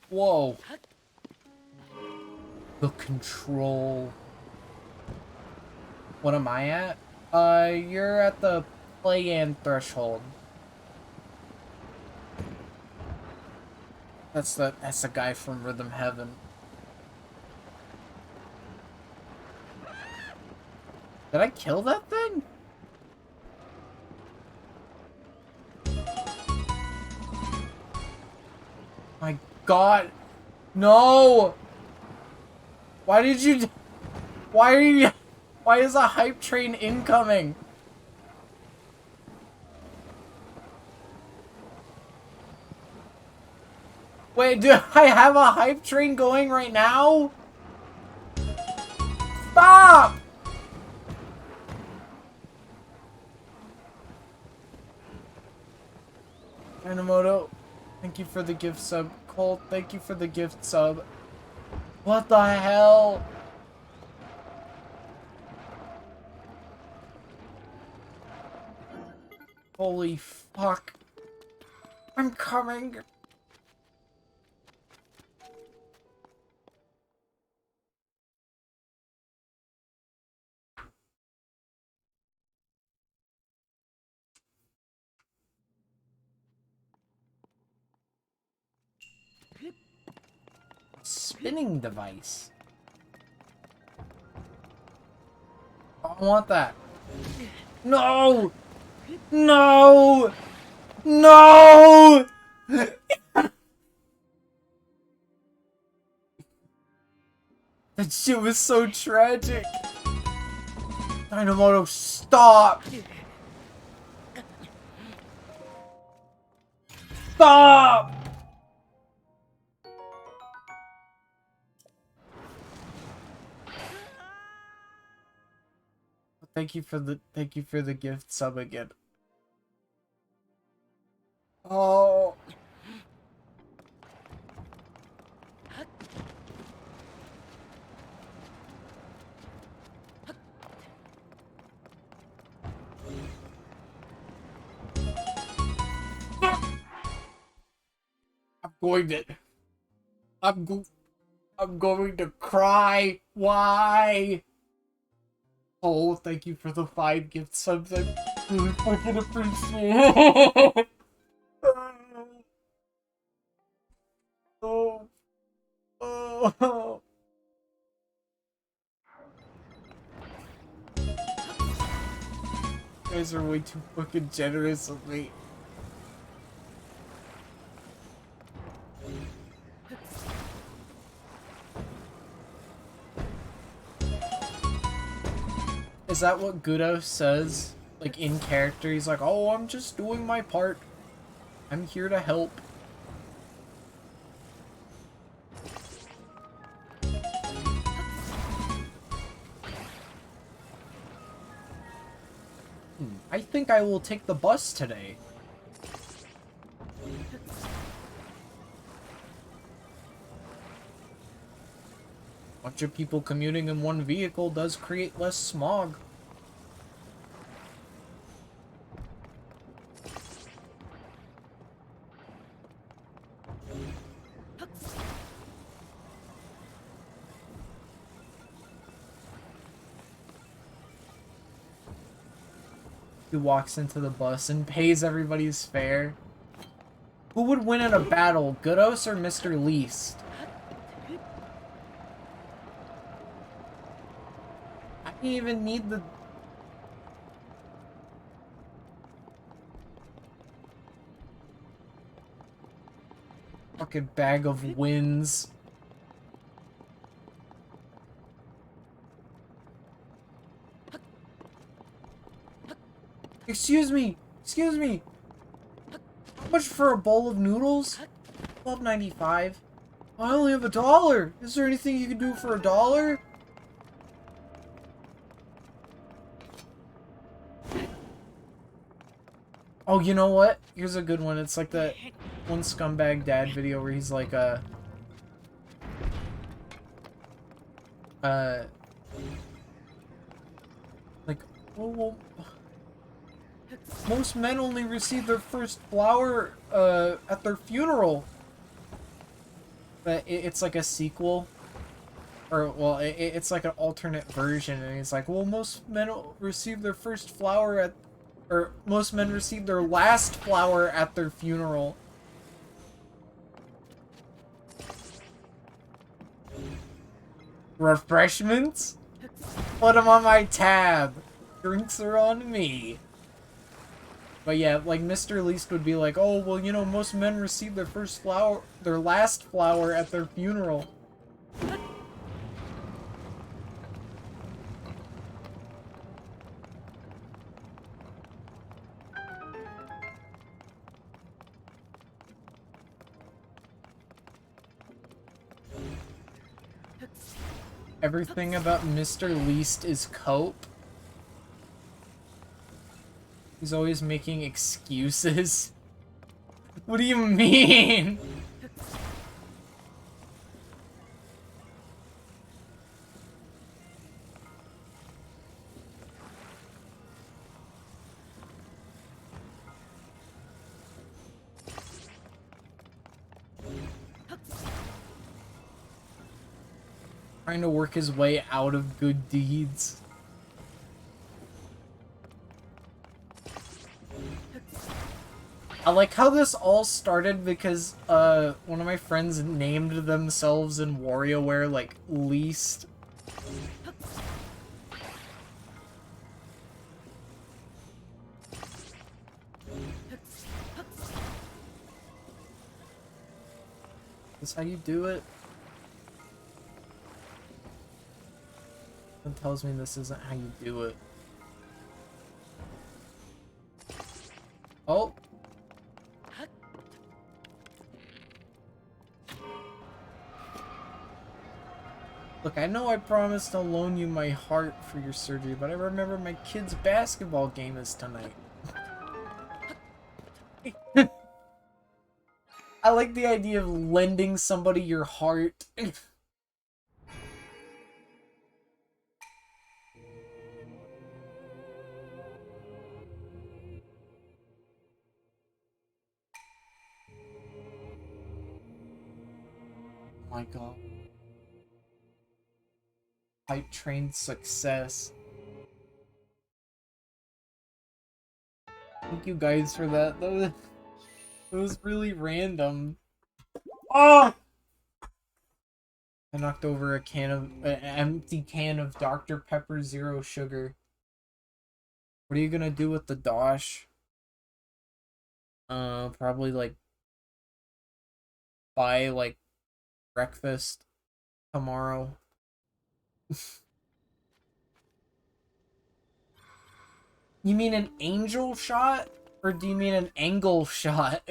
Whoa. The control. What am I at? You're at the play-in threshold. That's the guy from Rhythm Heaven. Did I kill that thing? My God. No! Why did you... Why are you... Why is a hype train incoming? Wait, do I have a hype train going right now? Stop! Minamoto, thank you for the gift sub. Colt, thank you for the gift sub. What the hell? Holy fuck. I'm coming. Spinning device. I want that. No! No! No! That shit was so tragic. Dynamoto, stop! Stop! Thank you for the gift sub again. Oh. I'm going to cry. Why? Oh, thank you for the 5 gift subs. I really fucking appreciate it. Oh. Oh. You guys are way too fucking generous with me. Is that what Gudo says? Like in character, he's like, "Oh, I'm just doing my part. I'm here to help." I think I will take the bus today. Bunch of people commuting in one vehicle does create less smog. He walks into the bus and pays everybody's fare. Who would win in a battle, Goodos or Mr. Least? I didn't even need the... Fucking bag of wins. Excuse me! Excuse me! How much for a bowl of noodles? $12.95. I only have $1. Is there anything you can do for $1? Oh, you know what? Here's a good one. It's like that one scumbag dad video where he's like, like, oh, well, most men only receive their first flower, at their funeral. But it's like a sequel. Or, well, it's like an alternate version, and he's like, well, most men receive their first flower at... Or, most men receive their last flower at their funeral. Refreshments? Put them on my tab. Drinks are on me. But yeah, like, Mr. Least would be like, oh, well, you know, most men receive their first flower... Their last flower at their funeral. Everything about Mr. Least is cope. He's always making excuses. What do you mean? Trying to work his way out of good deeds. I like how this all started because one of my friends named themselves in WarioWare like Least. Is this how you do it? It tells me this isn't how you do it. Oh. Look, I know I promised to loan you my heart for your surgery, but I remember my kid's basketball game is tonight. I like the idea of lending somebody your heart. Oh my god. Hype train success. Thank you guys for that. That was really random. Oh! I knocked over a can of an empty can of Dr. Pepper Zero Sugar. What are you gonna do with the dosh? Probably like buy like breakfast tomorrow. You mean an angel shot? Or do you mean an angle shot?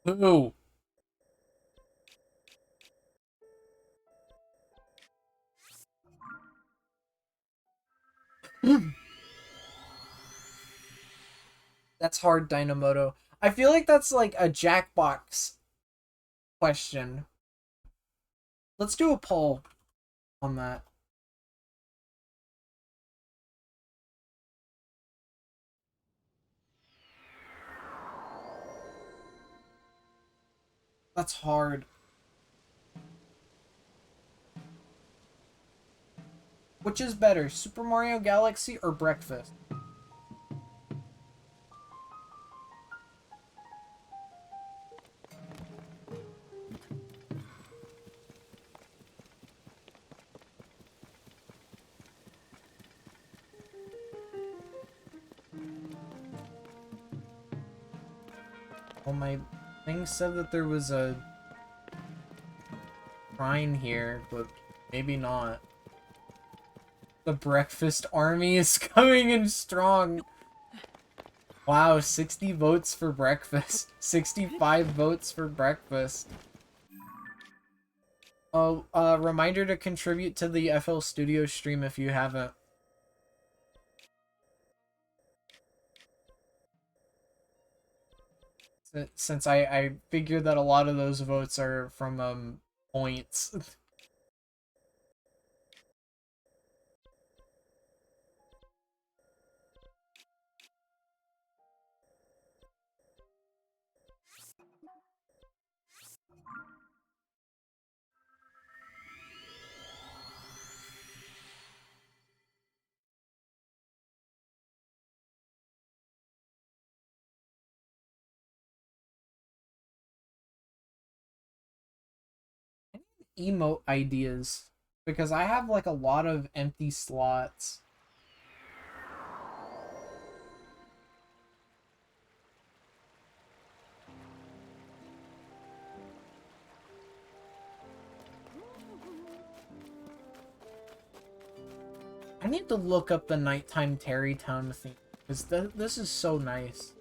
Who? That's hard, Dynamoto. I feel like that's like a Jackbox question. Let's do a poll on that. That's hard. Which is better, Super Mario Galaxy or Breakfast? Well, my thing said that there was a shrine here, but maybe not. The breakfast army is coming in strong. Wow, 60 votes for breakfast. 65 votes for breakfast. Oh, reminder to contribute to the FL Studio stream if you haven't. Since I figured that a lot of those votes are from, points. Emote ideas. Because I have, like, a lot of empty slots. I need to look up the nighttime Terrytown theme, because this is so nice.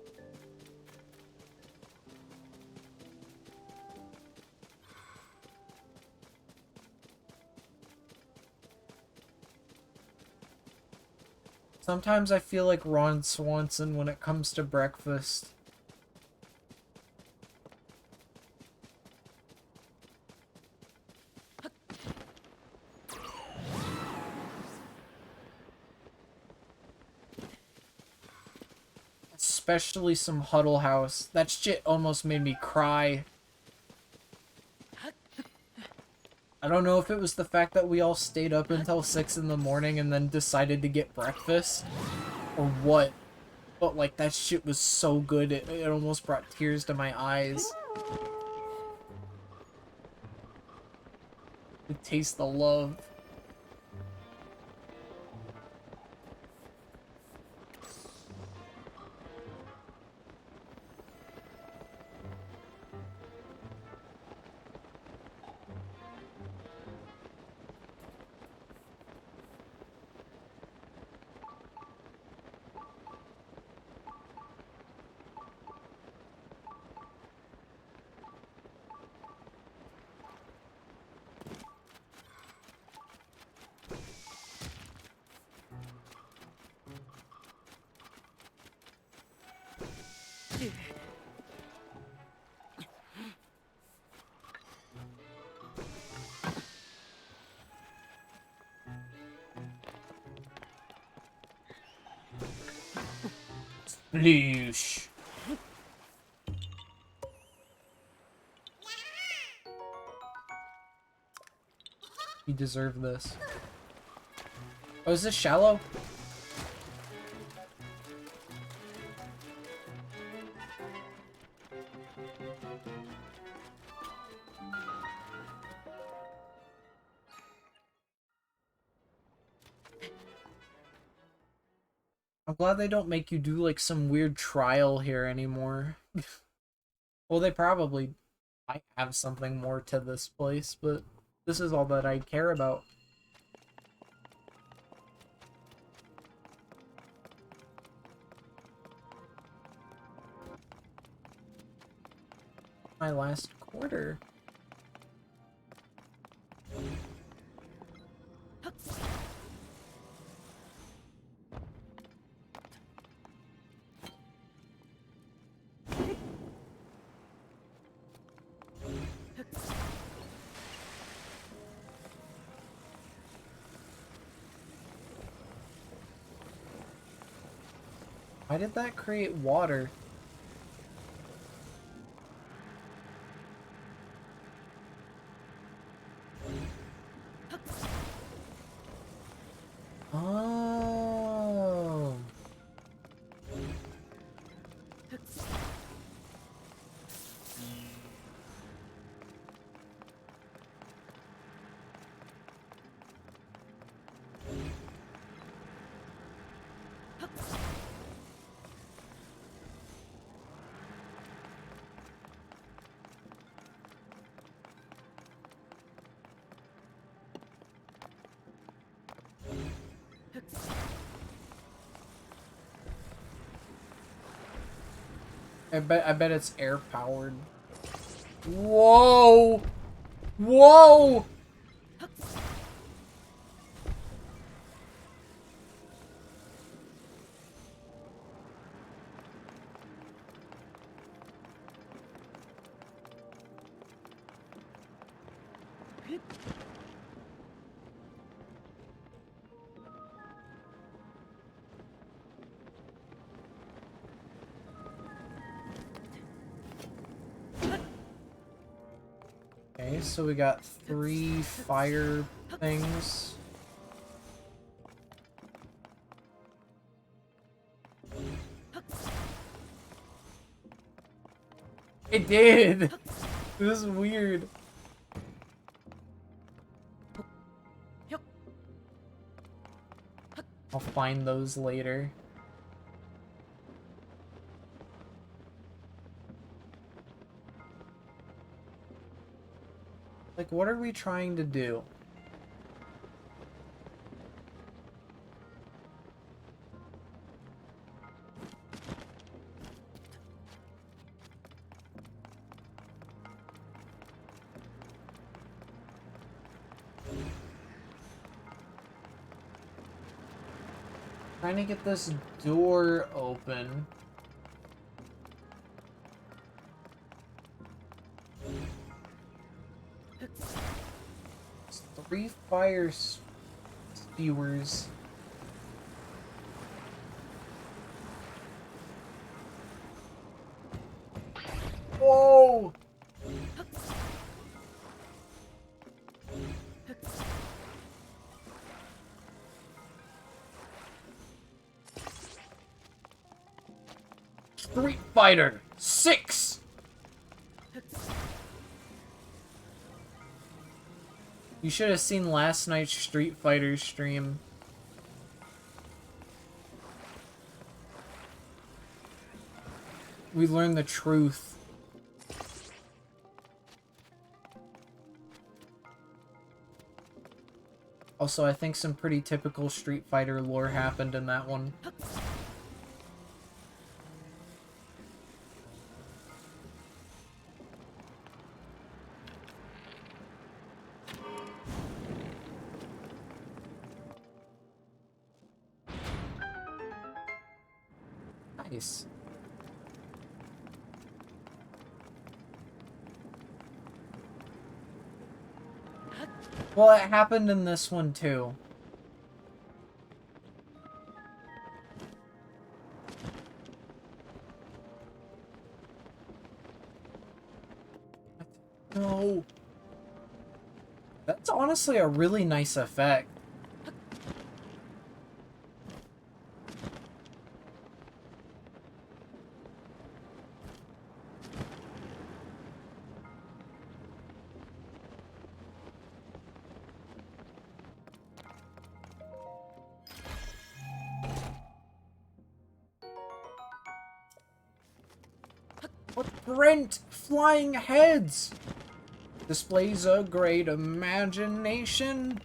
Sometimes I feel like Ron Swanson when it comes to breakfast. Especially some Huddle House. That shit almost made me cry. I don't know if it was the fact that we all stayed up until 6 in the morning and then decided to get breakfast, or what, but like that shit was so good it almost brought tears to my eyes. To taste the love. Sploosh. You deserve this. Oh, is this shallow? I'm glad they don't make you do like some weird trial here anymore. Well, they probably might have something more to this place, but this is all that I care about. My last quarter. Why did that create water? Oh. I bet it's air powered. Whoa! Whoa! Okay, so we got 3 fire things. It did! This is weird. I'll find those later. Like, what are we trying to do? Trying to get this door open. It's 3 fire spewers. Whoa! Street Fighter 6. You should have seen last night's Street Fighter stream. We learned the truth. Also, I think some pretty typical Street Fighter lore happened in that one. Nice. Well, it happened in this one too. No. That's honestly a really nice effect. What Brent flying heads? Displays a great imagination.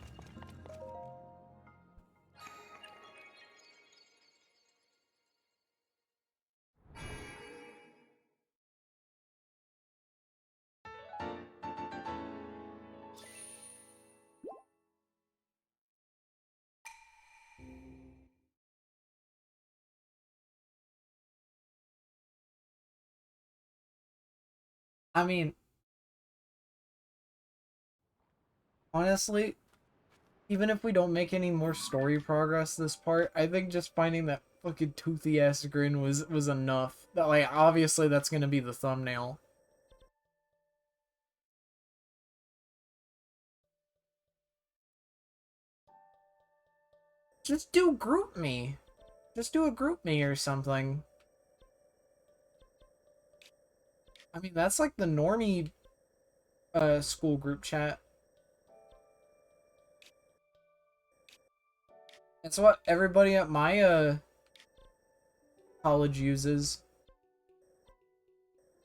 I mean, honestly, even if we don't make any more story progress this part, I think just finding that fucking toothy ass grin was enough. That, like, obviously that's gonna be the thumbnail. Just do group me. Just do a group me or something. I mean, that's like the normie school group chat. It's what everybody at my college uses. Is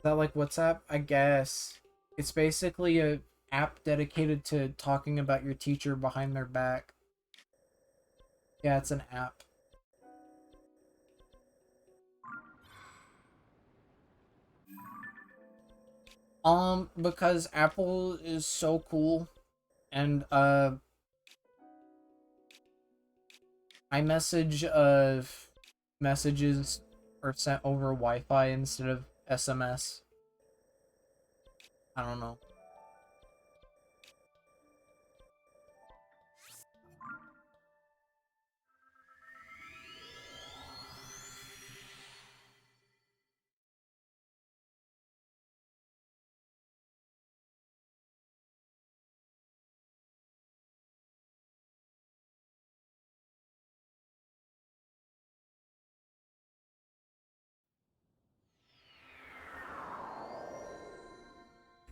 that like WhatsApp? I guess. It's basically a app dedicated to talking about your teacher behind their back. Yeah, it's an app. Because Apple is so cool, and iMessage messages are sent over Wi-Fi instead of SMS. I don't know.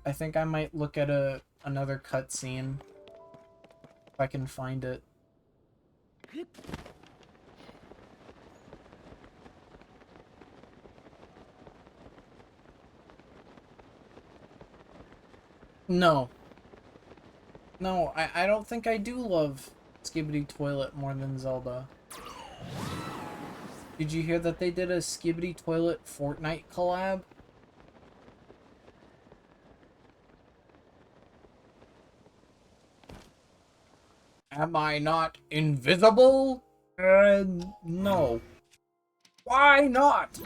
I think I might look at another cutscene if I can find it. No. No, I don't think I do love Skibidi Toilet more than Zelda. Did you hear that they did a Skibidi Toilet Fortnite collab? Am I not invisible? No. Why not?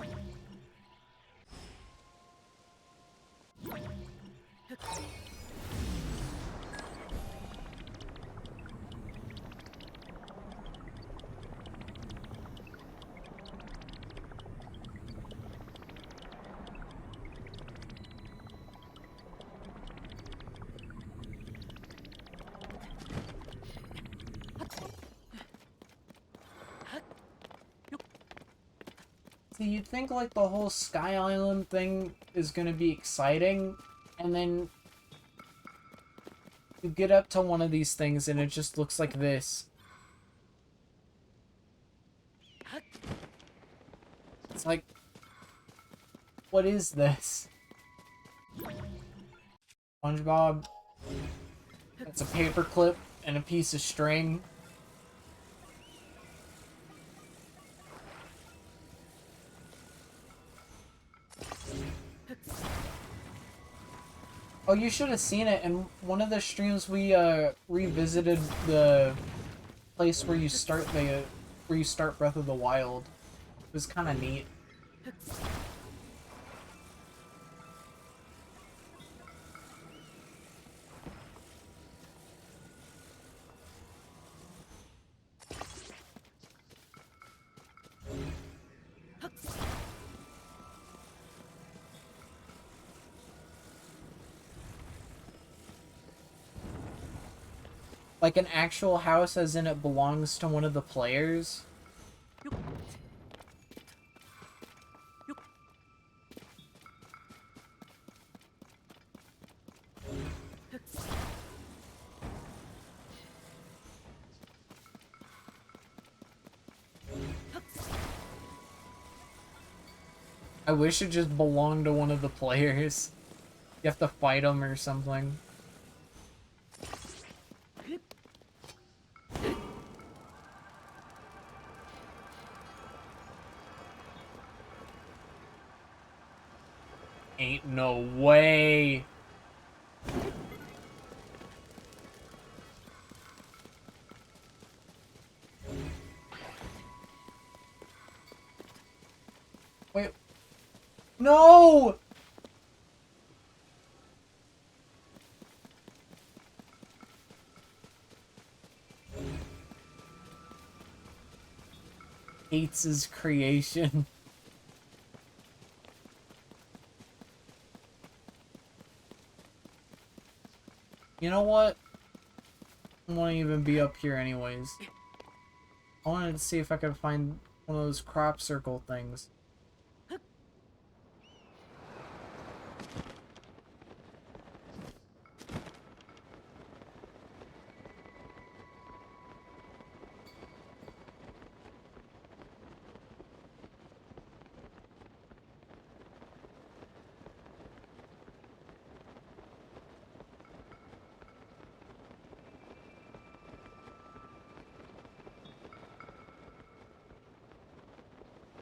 So you'd think like the whole Sky Island thing is gonna be exciting, and then you get up to one of these things and it just looks like this. It's like, what is this? SpongeBob. It's a paperclip and a piece of string. Oh, you should have seen it in one of the streams. We revisited the place where you start Breath of the Wild. It was kind of neat. Like an actual house, as in it belongs to one of the players. I wish it just belonged to one of the players. You have to fight them or something. Ain't no way. Wait. No! Hates his creation. You know what? I won't even be up here anyways. I wanted to see if I could find one of those crop circle things.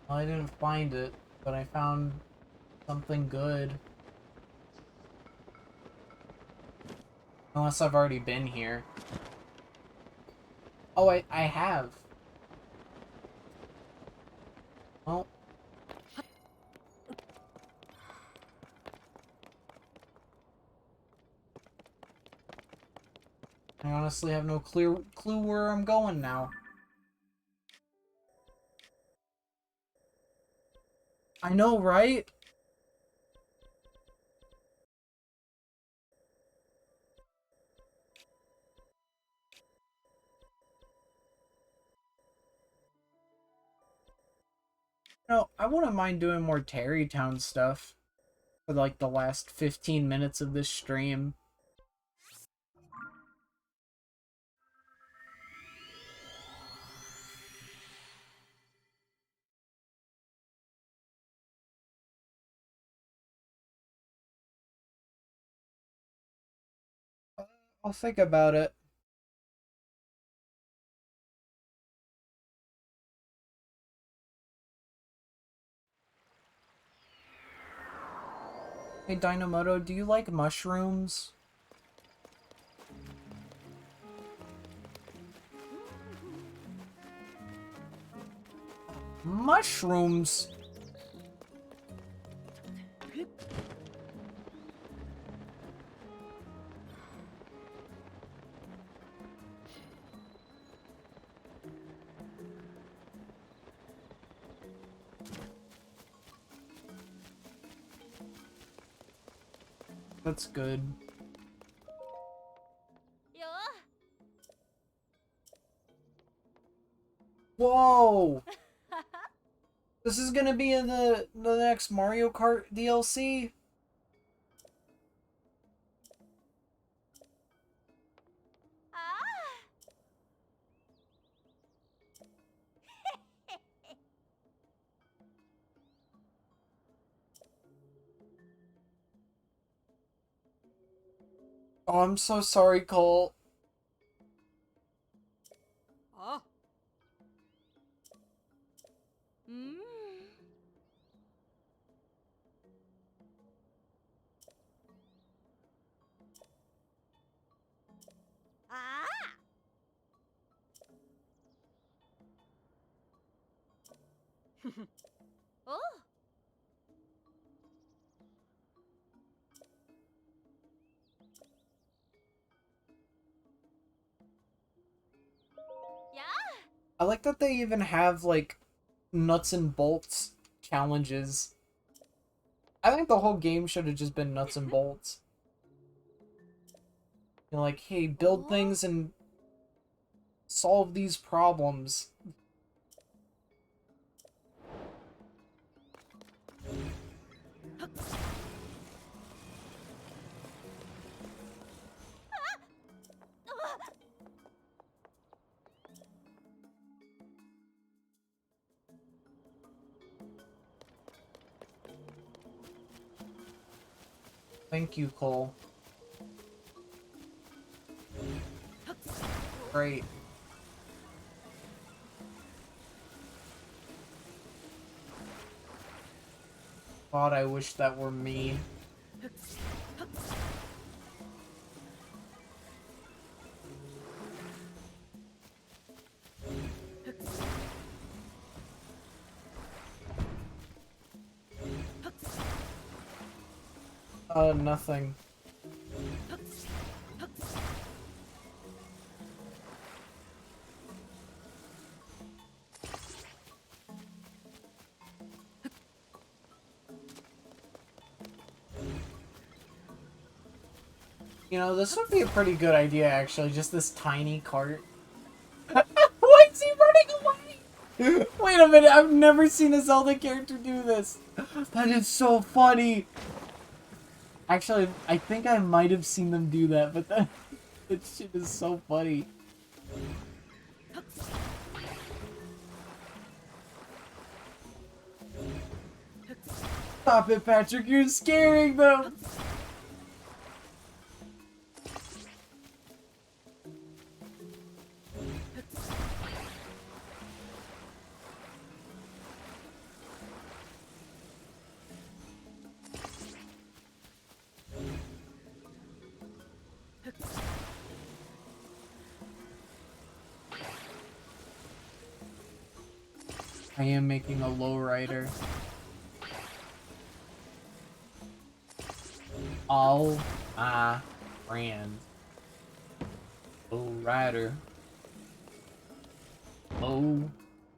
Well, I didn't find it, but I found something good. Unless I've already been here. Oh, I have. Well. I honestly have no clue where I'm going now. I know, right? No, I wouldn't mind doing more Terrytown stuff for like the last 15 minutes of this stream. I'll think about it. Hey Dynamoto, do you like mushrooms? Mushrooms? That's good. Whoa! This is gonna be in the next Mario Kart DLC? Oh, I'm so sorry, Cole. Oh. Mm. Ah. Oh. Yeah. I like that they even have, like, nuts and bolts challenges. I think the whole game should have just been nuts and bolts. You're like, hey, build things and solve these problems. Thank you, Cole. Great. God, I wish that were me. Nothing. You know, this would be a pretty good idea, actually. Just this tiny cart. Why is he running away? Wait a minute, I've never seen a Zelda character do this. That is so funny. Actually, I think I might have seen them do that, but that shit is so funny. Stop it, Patrick, you're scaring them! I am making a lowrider. All my friends. Lowrider. Low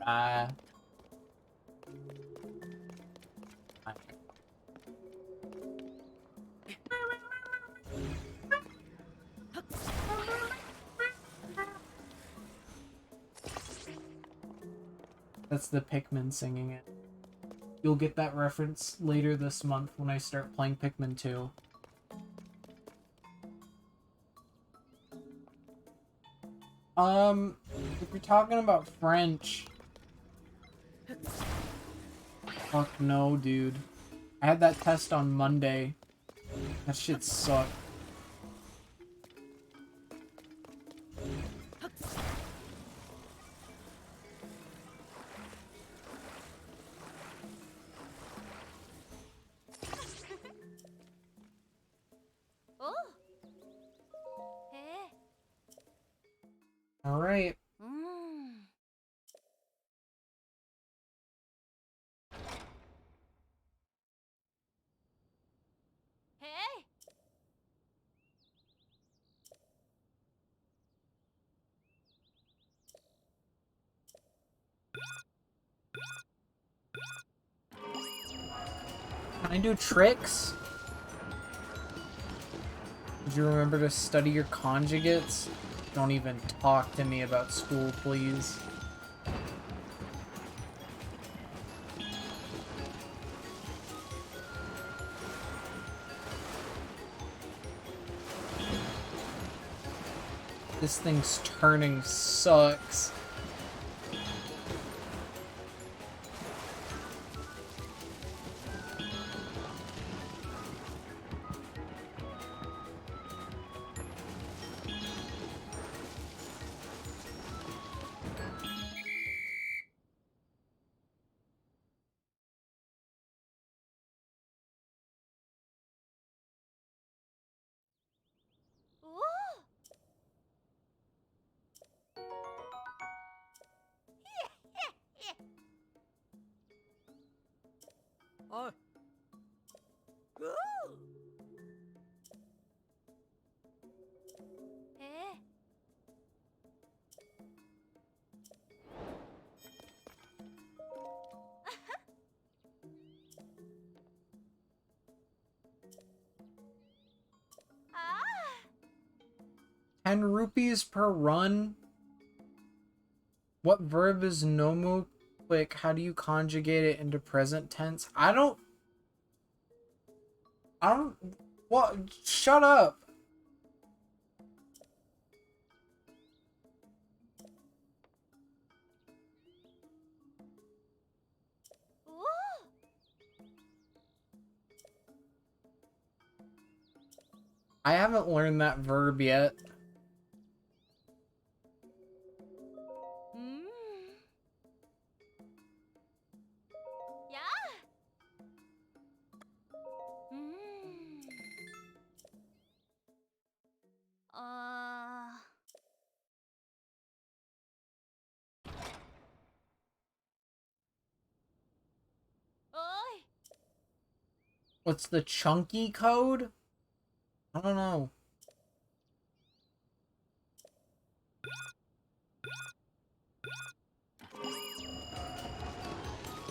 ride. That's the Pikmin singing it. You'll get that reference later this month when I start playing Pikmin 2. If you're talking about French... Fuck no, dude. I had that test on Monday. That shit sucked. Oh. Hey. Alright. Hey. Can I do tricks? Did you remember to study your conjugates? Don't even talk to me about school, please. This thing's turning sucks. Oh. Oh. Hey. Ah. 10 rupees per run? What verb is nomu? Quick, how do you conjugate it into present tense? I don't... What? Shut up! Oh. I haven't learned that verb yet. Mm. Yeah. Mm. Oi. What's the chunky code? I don't know.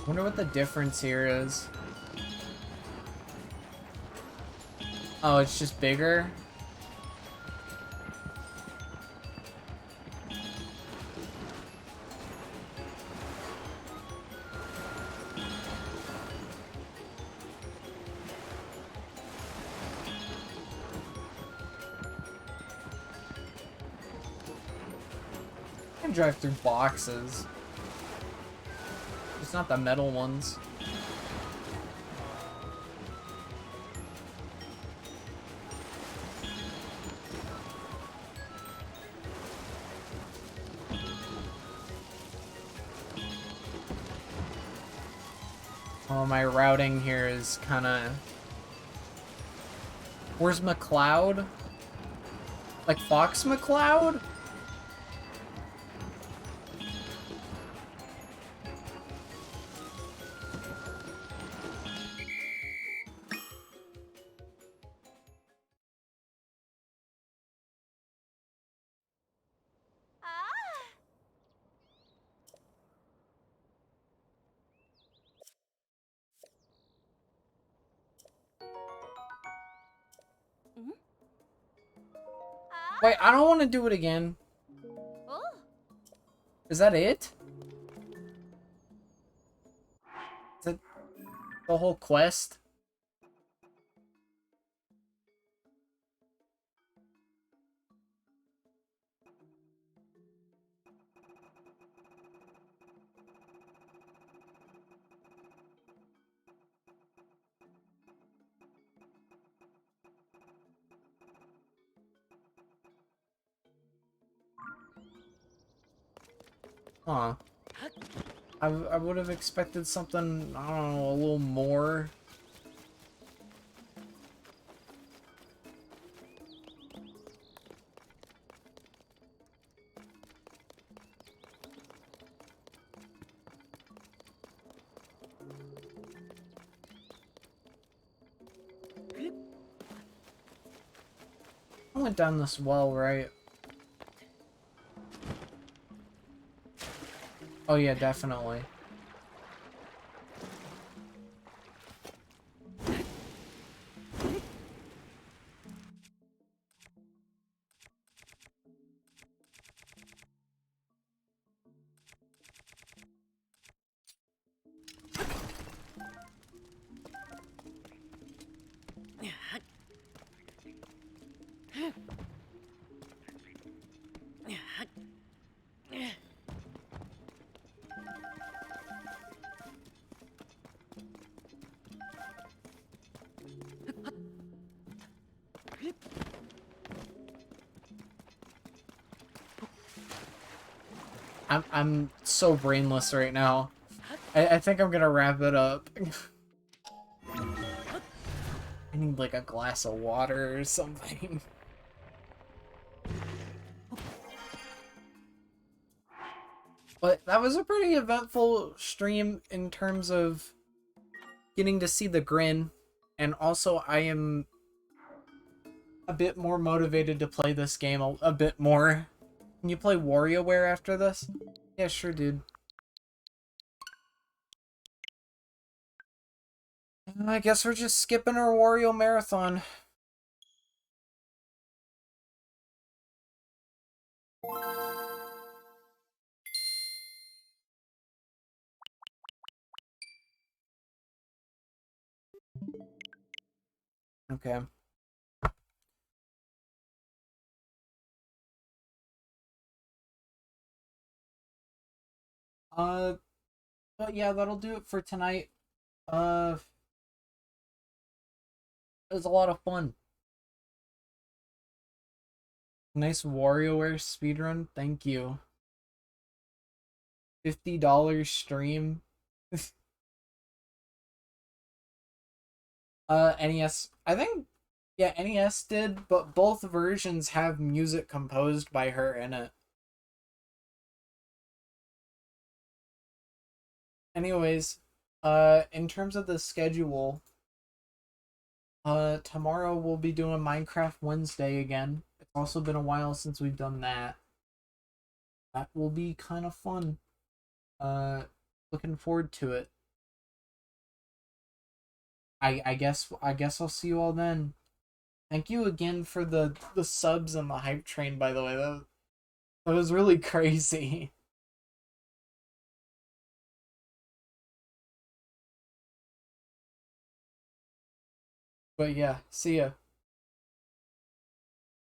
Wonder what the difference here is. Oh, it's just bigger? I can drive through boxes. It's not the metal ones. Oh, my routing here is kind of... Where's McCloud? Like Fox McCloud? Wait, I don't want to do it again. Oh, Is that it? Is that the whole quest? Huh. I would have expected something, I don't know, a little more. I went down this well, right? Oh yeah, definitely. I'm so brainless right now. I think I'm gonna wrap it up. I need like a glass of water or something. But that was a pretty eventful stream in terms of getting to see the grin, and also I am a bit more motivated to play this game a bit more. Can you play WarioWare after this? Yeah, sure, dude. I guess we're just skipping our Wario marathon. Okay. But yeah, that'll do it for tonight. Uh, it was a lot of fun. Nice WarioWare speedrun. Thank you. $50 stream. NES. I think, yeah, NES did, but both versions have music composed by her in it. Anyways, in terms of the schedule, tomorrow we'll be doing Minecraft Wednesday again. It's also been a while since we've done that. That will be kind of fun. Looking forward to it. I guess I'll see you all then. Thank you again for the subs and the hype train, by the way. That was really crazy. But yeah, see ya.